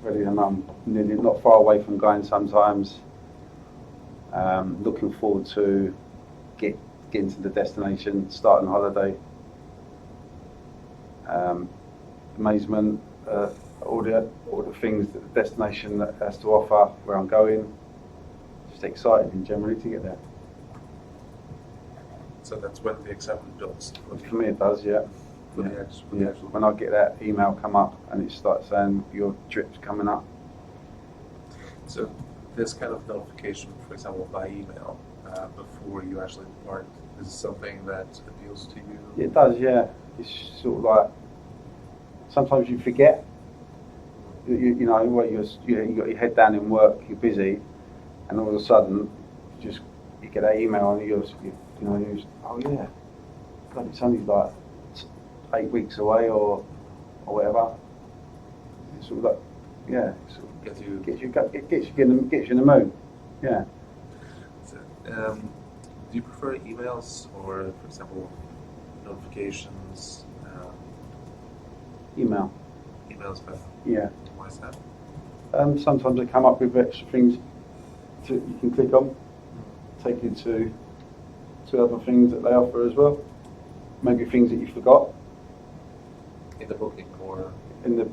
Really, and I'm nearly not far away from going sometimes. Looking forward to getting to the destination, starting the holiday. Amazement, all the things that the destination has to offer, where I'm going. Just excited in generally to get there. So that's when the excitement builds. For me, it does, yeah. For the actual. When I get that email come up and it starts saying your trip's coming up. So this kind of notification, for example, by email, before you actually depart, is something that appeals to you? It does, yeah. It's sort of like sometimes you forget. You know, where you got your head down in work, you're busy, and all of a sudden, you get that email and you oh yeah, God, it's only like 8 weeks away or whatever. It's sort of like, yeah, sort of gets you in the mood. Yeah. So, do you prefer emails or, for example, notifications? Email. Emails better. Yeah. Why is that? Sometimes they come up with extra things you can click on, take you to other things that they offer as well. Maybe things that you forgot. In the booking or in the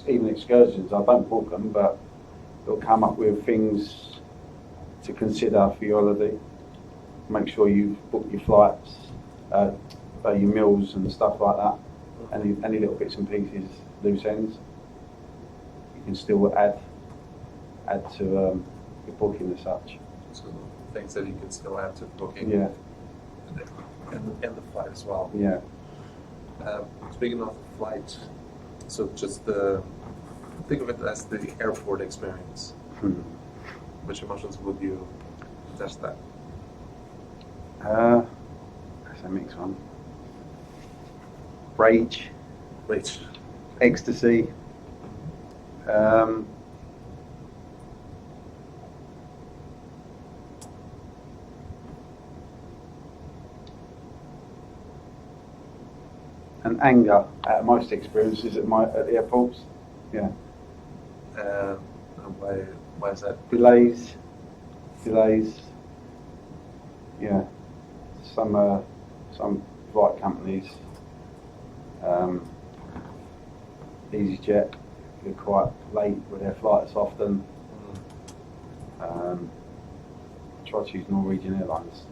even excursions. I don't book them, but it'll come up with things to consider for your holiday. Make sure you book your flights, your meals and stuff like that. Any little bits and pieces, loose ends, you can still add to your booking as such. So things that you can still add to the booking. Yeah. And the flight as well. Yeah. Speaking of the flight, so just think of it as the airport experience. Which emotions would you attach to that? That's a mixed one. Rage, Rage. ecstasy, and anger at most experiences at the airports. Yeah. And why is that? Delays. Yeah. Some flight companies, EasyJet, they're quite late with their flights often. Try to use Norwegian Airlines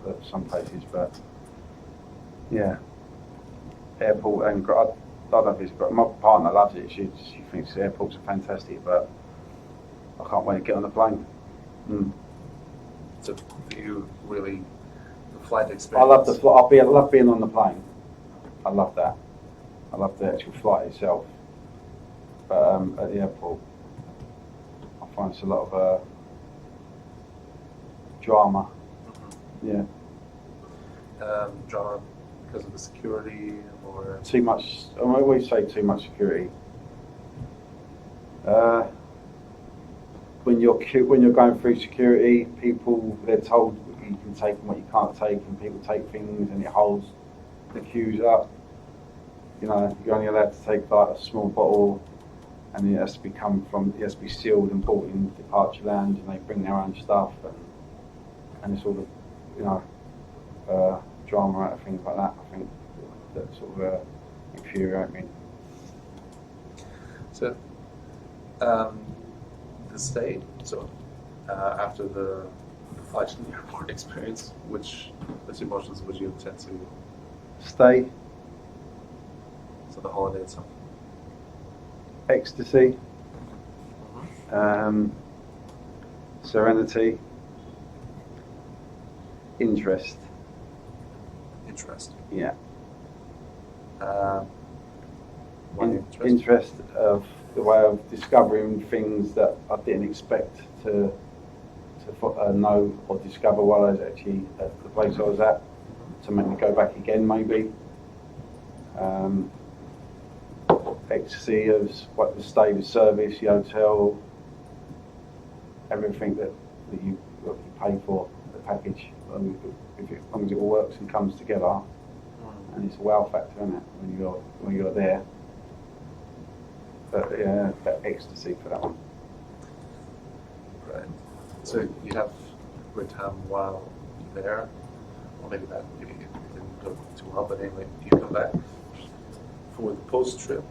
for some places, but yeah, airport and I don't know if it's great. My partner loves it. She thinks airports are fantastic, but I can't wait to get on the plane. So for you, really, the flight experience. I love the flight. I love being on the plane. I love that. I love the actual flight itself. But at the airport, I find it's a lot of drama. Yeah. Drama because of the security or Too much. I always say too much security. When you're going through security, people, they're told you can take and what you can't take, and people take things and it holds the queues up. You know, you're only allowed to take like a small bottle, and it has to be sealed and brought in the departure lounge, and they bring their own stuff, and it's all the, you know, drama out of things like that. I think that sort of infuriate me. So, the stay. So, after the flight to the airport experience, which emotions would you tend to Stay, So the holiday itself. ecstasy, serenity, interest. Interest. Yeah. Why Interest of the way of discovering things that I didn't expect to know or discover while I was actually at the place I was at, to make me go back again maybe. Ecstasy of what the stay, the service, the hotel, everything that you pay for, the package, as long as it all works and comes together. And it's a wow factor, isn't it, when you're there. But yeah, that ecstasy for that one. Right. So you have a great time while you're there, or maybe that maybe it didn't go too well. But anyway, you come back for the post trip.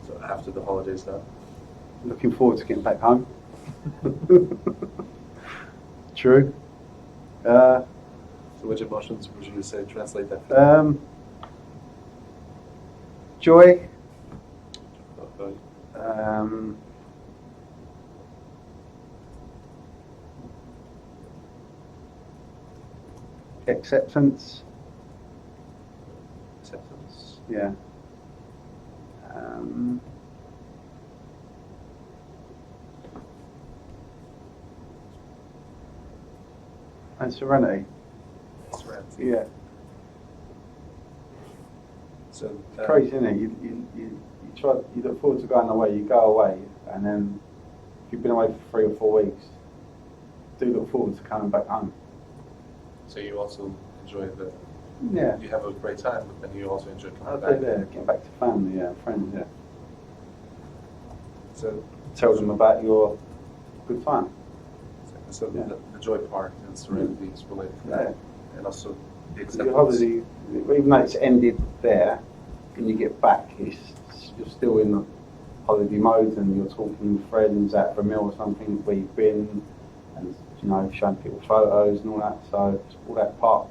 So after the holidays done. Looking forward to getting back home. True. So which emotions would you say translate that? Joy. Okay. Acceptance. Acceptance. Yeah. And serenity. Serenity. Yeah. So It's crazy, isn't it? You look forward to going away. You go away, and then if you've been away for 3 or 4 weeks, do look forward to coming back home. So you also enjoy the. Yeah. You have a great time, but then you also enjoy coming I'll back. do that. Getting back to family, yeah, friends, yeah. So Tell them about your good time. So Yeah. the joy part and serenity is related to that, and also the acceptance. Your holiday, even though it's ended there, when you get back, you're still in the holiday mode and you're talking with friends out for a meal or something where you've been, and showing people photos and all that. So all that part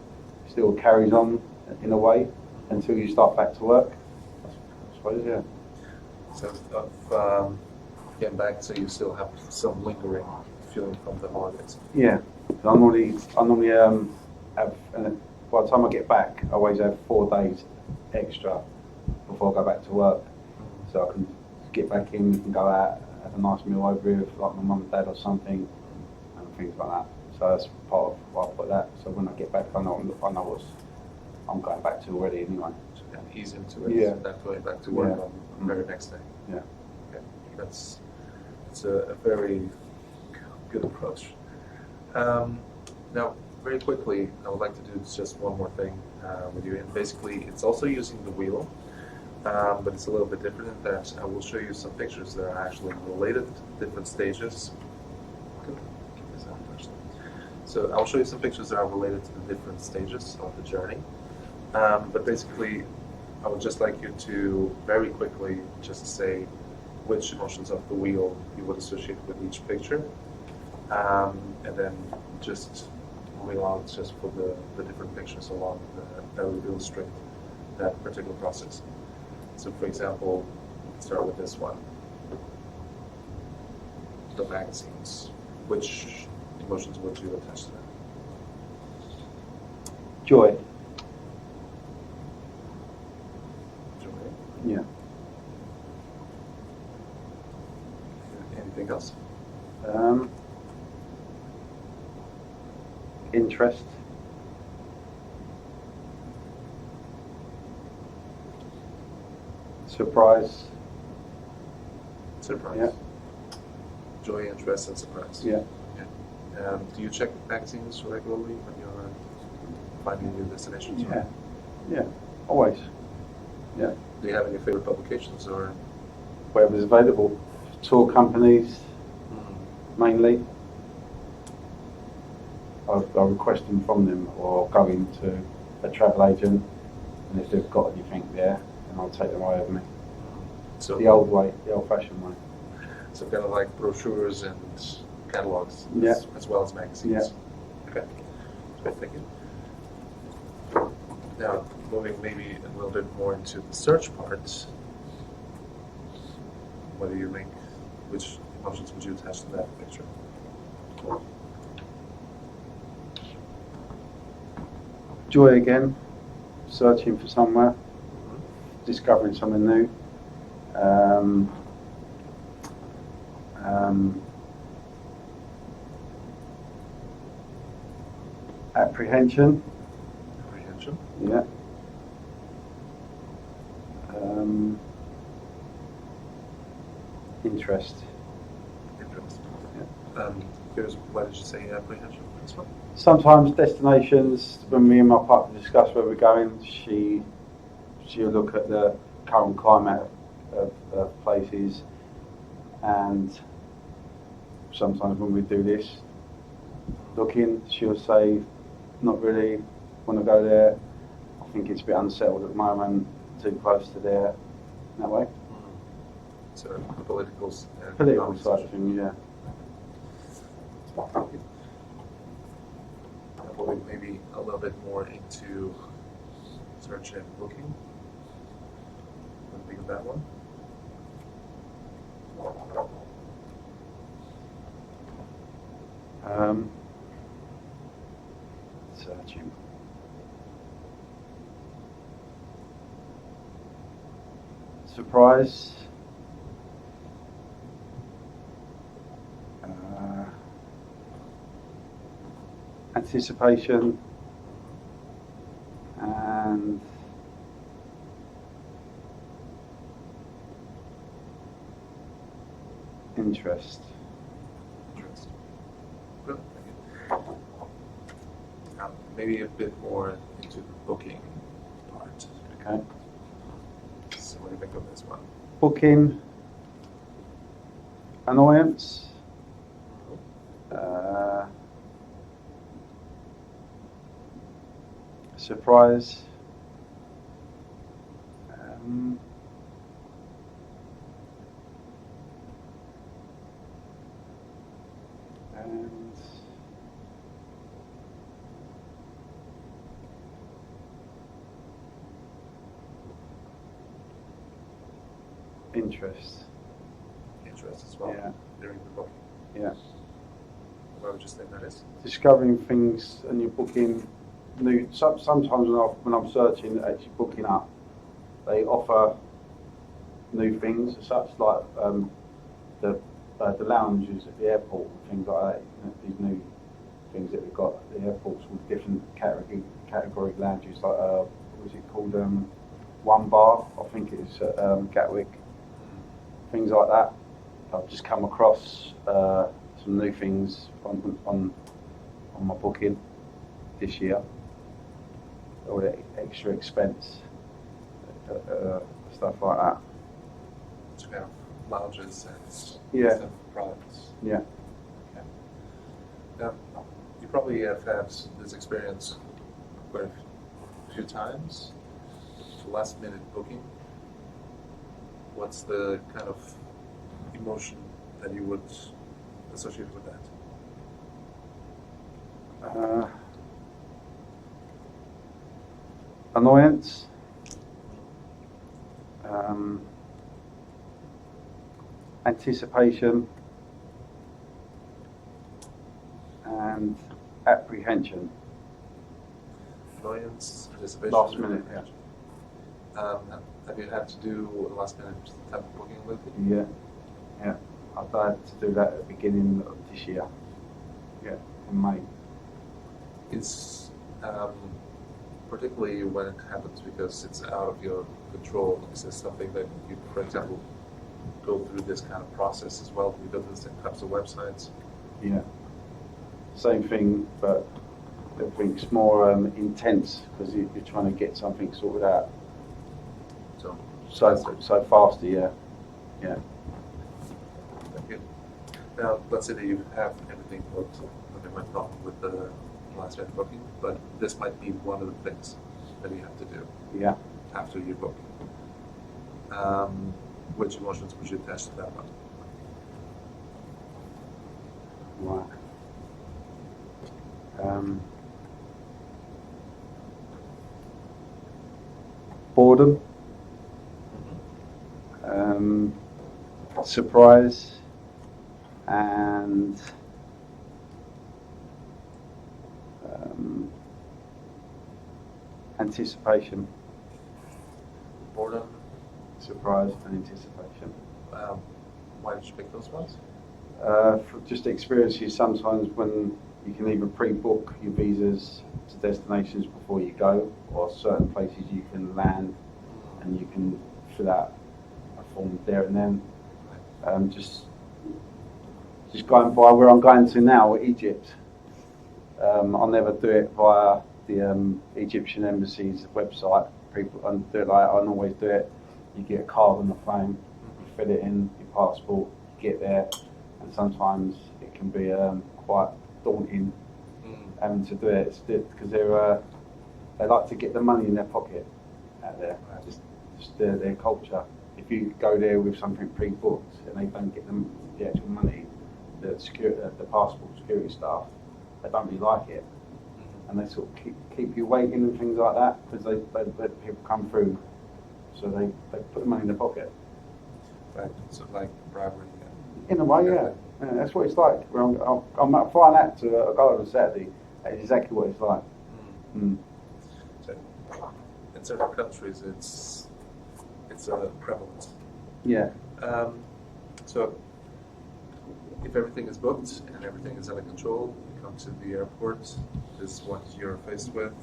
still carries on in a way until you start back to work. I suppose, yeah. So of getting back, so you still have some lingering feeling from the holidays. Yeah. I normally have, by the time I get back, I always have 4 days extra before I go back to work. So I can get back in, we can go out, have a nice meal over here with like my mum and dad or something, and things like that. So that's part of why I put that. So when I get back, I know what I'm going back to already anyway. So you can ease into it, Yeah. not going back to work Yeah. on the very next day. Yeah. Okay. It's a very good approach. Now, very quickly, I would like to do just one more thing with you, and basically, it's also using the wheel, but it's a little bit different in that I will show you some pictures that are actually related to different stages. So I'll show you some pictures that are related to the different stages of the journey. But basically, I would just like you to very quickly just say which emotions of the wheel you would associate with each picture, and then just moving on just for the different pictures along that will illustrate that particular process. So for example, start with this one. The magazines. Which emotions would you attach to that? Joy. Joy. Yeah. Anything else? Interest. Surprise. Surprise. Yeah. Joy, interest, and surprise. Yeah. Do you check magazines regularly when you're finding new destinations? Yeah. Yeah. Always. Yeah. Do you have any favorite publications or? Whatever's available. Tour companies, mainly. I'll request them from them, or go into a travel agent, and if they've got anything there, then I'll take them away with me. So The old way, the old-fashioned way. So kind of like brochures and catalogs, Yeah. as well as magazines. Yeah. Okay. Great, thank you. Now, moving maybe a little bit more into the search part. What do you think? Which emotions would you attach to that picture? Joy again, searching for somewhere, discovering something new. Apprehension. Apprehension. Yeah. Interest. Interest. Yeah. Why did you say apprehension for this one? Sometimes destinations, when me and my partner discuss where we're going, she'll look at the current climate of places, and sometimes when we do this, looking, she'll say, not really want to go there, I think it's a bit unsettled at the moment, too close to there, that way. So the political Side of things, yeah. Moving maybe a little bit more into search and booking. What do you think of that one? Searching. Surprise. Anticipation. And interest. Interest. Good, thank you. Maybe a bit more into the booking part. Okay. So what do you think of this one? Booking. Annoyance. Surprise. And interest. Interest as well Yeah. during the booking. Yeah. What would you say that is? Discovering things and you're booking new. Sometimes when I'm searching, actually booking up, they offer new things, such like the lounges at the airport and things like that. You know, these new things that we've got at the airports with different category lounges, like what was it called? One Bar, I think it is at Gatwick. Things like that. I've just come across some new things on my booking this year. All the extra expense, stuff like that. To kind of lounges and Yeah. stuff, products. Yeah. Okay. Now, you probably have had this experience quite a few times. Last minute booking. What's the kind of emotion that you would associate with that? Annoyance. Anticipation and apprehension. Annoyance, anticipation. Last minute, yeah. Have you had to do a last minute type of booking lately? Yeah. I've had to do that at the beginning of this year. Yeah, in May. It's particularly when it happens because it's out of your control. Is this something that you, for example, go through this kind of process as well? Do you go to the same types of websites? Yeah. Same thing, but everything's more intense because you're trying to get something sorted out. So faster, yeah. Thank you. Now, let's say that you have everything booked, nothing went wrong with the last minute booking, but this might be one of the things that you have to do. Yeah. After you book. Which emotions would you attach to that one? Right. Boredom. Surprise and anticipation. Boredom. Surprise and anticipation. Why did you pick those ones? For just experiences sometimes when you can either pre-book your visas to destinations before you go, or certain places you can land and you can fill out a form there and then. Just going by where I'm going to now, Egypt. I'll never do it via the Egyptian embassy's website. People do it like I always do it. You get a card on the phone, you fill it in, your passport, you get there, and sometimes it can be quite daunting having to do it because they like to get the money in their pocket out there. Just their culture. If you go there with something pre-booked and they don't get them the actual money, the passport security staff, they don't really like it, and they sort of keep you waiting and things like that because they let people come through, so they put the money in their pocket. Right. So like bribery. In a way, yeah. That's what it's like. I'm flying out to a guy on Saturday. That's exactly what it's like. So in certain countries, it's prevalent. Yeah. So if everything is booked and everything is under control, you come to the airport, this is what you're faced with.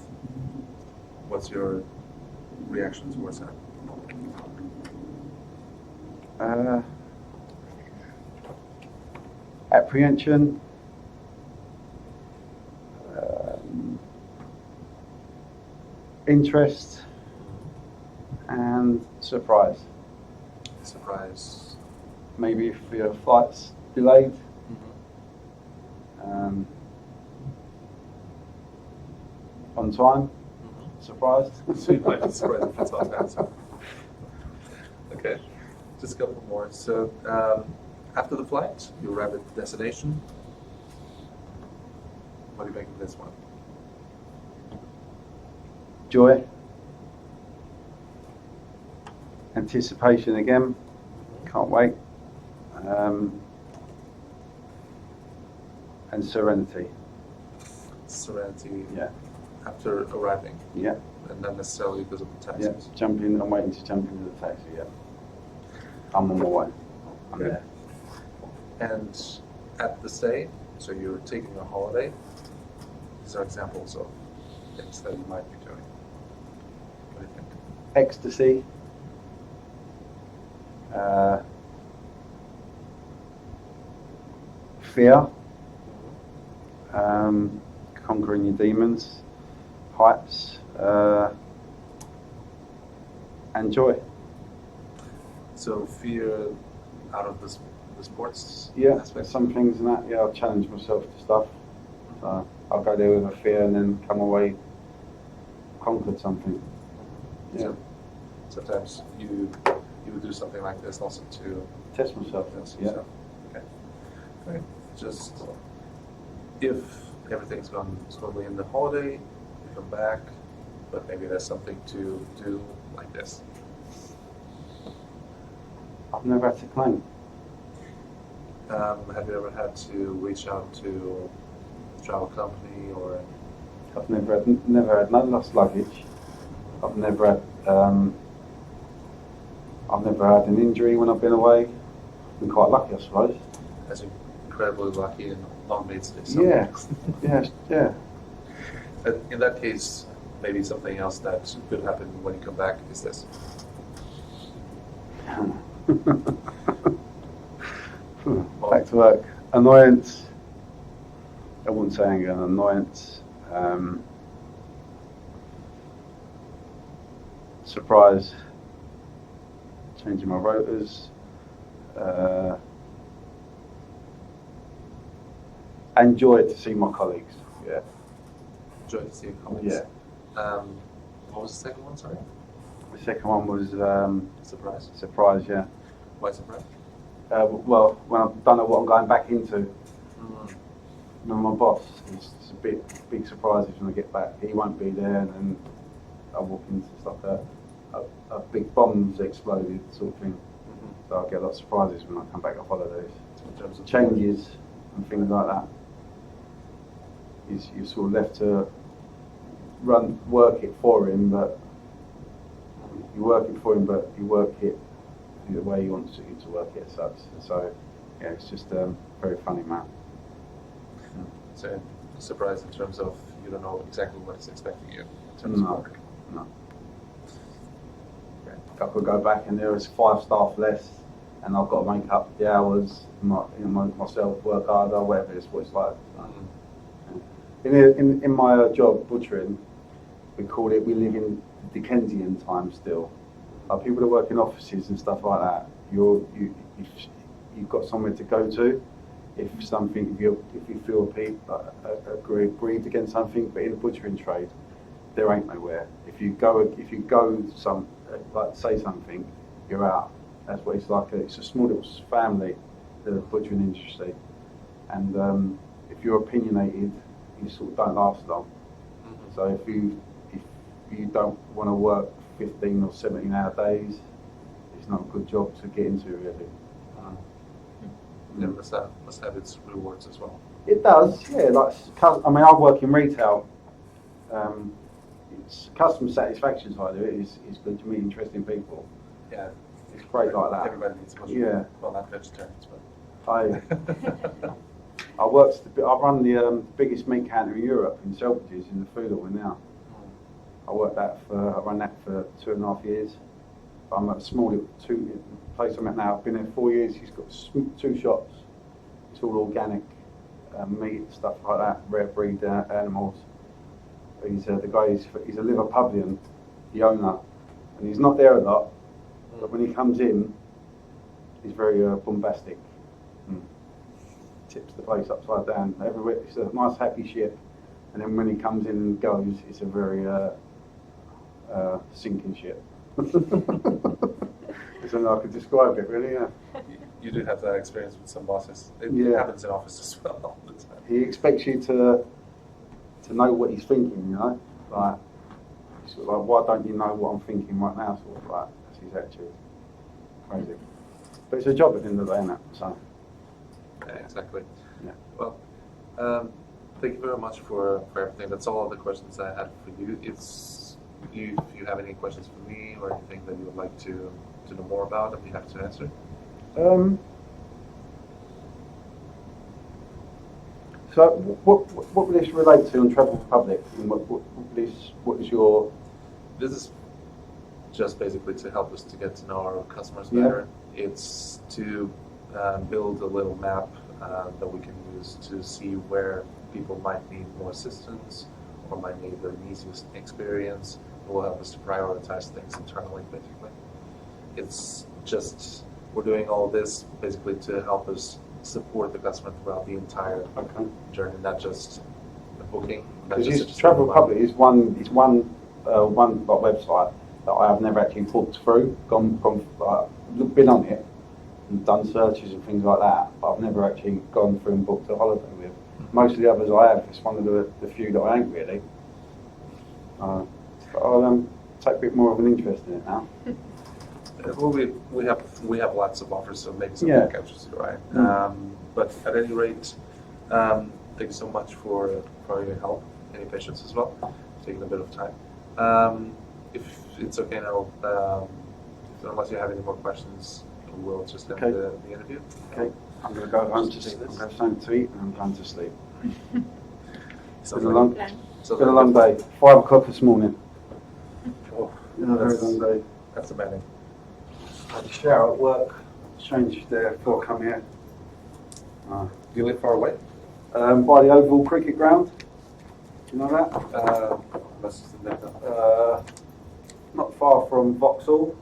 What's your reaction towards that? Apprehension, interest, and surprise. Surprise. Maybe if your flight's delayed. On time. Surprised. So you might be surprised if it's on time. Okay, just a couple more. So, after the flight, you arrive at the destination. What do you make of this one? Joy. Anticipation again. Can't wait. And serenity. Serenity. Yeah. After arriving, Yeah. and not necessarily because of the Yeah. taxis. Jumping. I'm waiting to jump into the taxi. Yeah. I'm on my way. I'm Okay. there. And at the stay, so you're taking a holiday. These are examples of things that you might be doing. What do you think? Ecstasy. Fear. Conquering your demons. Heights. And joy. So fear out of the sports Yeah, aspect. some things in that. Yeah, I'll challenge myself to stuff. So I'll go there with a fear and then come away conquered something. Yeah. So sometimes you would do something like this also to Test myself. test Yeah. yourself. Okay. Great. Just if everything's gone smoothly in the holiday, you come back, but maybe there's something to do like this. I've never had to claim. Have you ever had to reach out to a travel company or? I've never had no lost luggage. I've never had an injury when I've been away. I've been quite lucky, I suppose. As incredibly lucky and long made stay. Yeah, yeah. In that case, maybe something else that could happen when you come back is this. Back to work. Annoyance. I wouldn't say anger, annoyance. Surprise. Changing my rotors. And joy to see my colleagues. Yeah. Joy to see your comments. Yeah. What was the second one? Sorry. The second one was Surprise. surprise. Yeah. Why surprise? Well, when I don't know what I'm going back into. Mm. Remember my boss, it's a big surprise when I get back. He won't be there, and then I walk into stuff that a big bomb's exploded, sort of thing. Mm-hmm. So I get a lot of surprises when I come back off holidays. In terms of Changes and things like that. You're sort of left to work it for him, but you work it for him, but you work it the way he wants you to work it as such. So yeah, it's just very funny, man. So surprise in terms of you don't know exactly what is expecting you in terms of work. No. Okay. I could go back and there was 5 staff less, and I've got to make up the hours, myself work harder, whatever it's what it's like. Mm-hmm. In my job, butchering, we live in Dickensian time still. People that work in offices and stuff like that, you've got somewhere to go to. If you feel aggrieved against something, but in the butchering trade, there ain't nowhere. If you go say something, you're out. That's what it's like. It's a small little family, the butchering industry, and if you're opinionated, you sort of don't last long. Mm-hmm. So if you don't want to work 15 or 17-hour days, it's not a good job to get into, really. It must have its rewards as well. It does, yeah. I work in retail. It's customer satisfaction side of it is good to meet interesting people. Yeah, It's great like that. Everybody needs much. Yeah. Well, not vegetarians, but. I run the biggest meat counter in Europe in Selfridges in the food hall now. I run that for 2.5 years. I'm at a small little place I'm at now. I've been there 4 years. He's got 2 shops. It's all organic meat, stuff like that, rare breed animals. He's the guy. He's a Liverpudlian, the owner, and he's not there a lot. But when he comes in, he's very bombastic. Tips the place upside down. Everywhere, it's a nice happy ship. And then when he comes in and goes, it's a very sinking ship. best way I could describe it, really. Yeah. You do have that experience with some bosses. It Yeah. happens in office as well all the time. He expects you to know what he's thinking, you know, like sort of like, why don't you know what I'm thinking right now? Sort of like that's his attitude. Crazy, but it's a job at the end of the day, isn't it? So Yeah, exactly. yeah. Well, thank you very much for everything. That's all the questions I had for you. If you have any questions for me or anything that you would like to know more about, I'd be happy to answer. So what would this relate to on Travel Republic? And what is your? This is just basically to help us to get to know our customers Yeah. better. It's to build a little map that we can use to see where people might need more assistance or might need an easiest experience. It will help us to prioritize things internally, basically. It's just, we're doing all this basically to help us support the customer throughout the entire Okay. journey, not just the booking. not Because just this Travel Republic is one like, website that I have never actually booked through. Been on it and done searches and things like that, but I've never actually gone through and booked a holiday with. Most of the others I have, it's one of the few that I ain't really. But I'll take a bit more of an interest in it now. Well, we have lots of offers, so maybe something Yeah. catches you, right? Mm. But at any rate, thank you so much for your help and your patience as well, taking a bit of time. If it's okay now, unless you have any more questions, we'll just end Okay. the interview. Okay, I'm going to go home Just to take this. I'm going to have something to eat and I'm going to sleep. It's Sounds been a like- long, Plan. it's been a long day. 5 o'clock this morning. Oh, Been a very that's- long day. That's demanding. I had a shower at work, changed there before I come here. Do you live far away? By the Oval Cricket Ground. You know that? Must have been that. Not far from Vauxhall.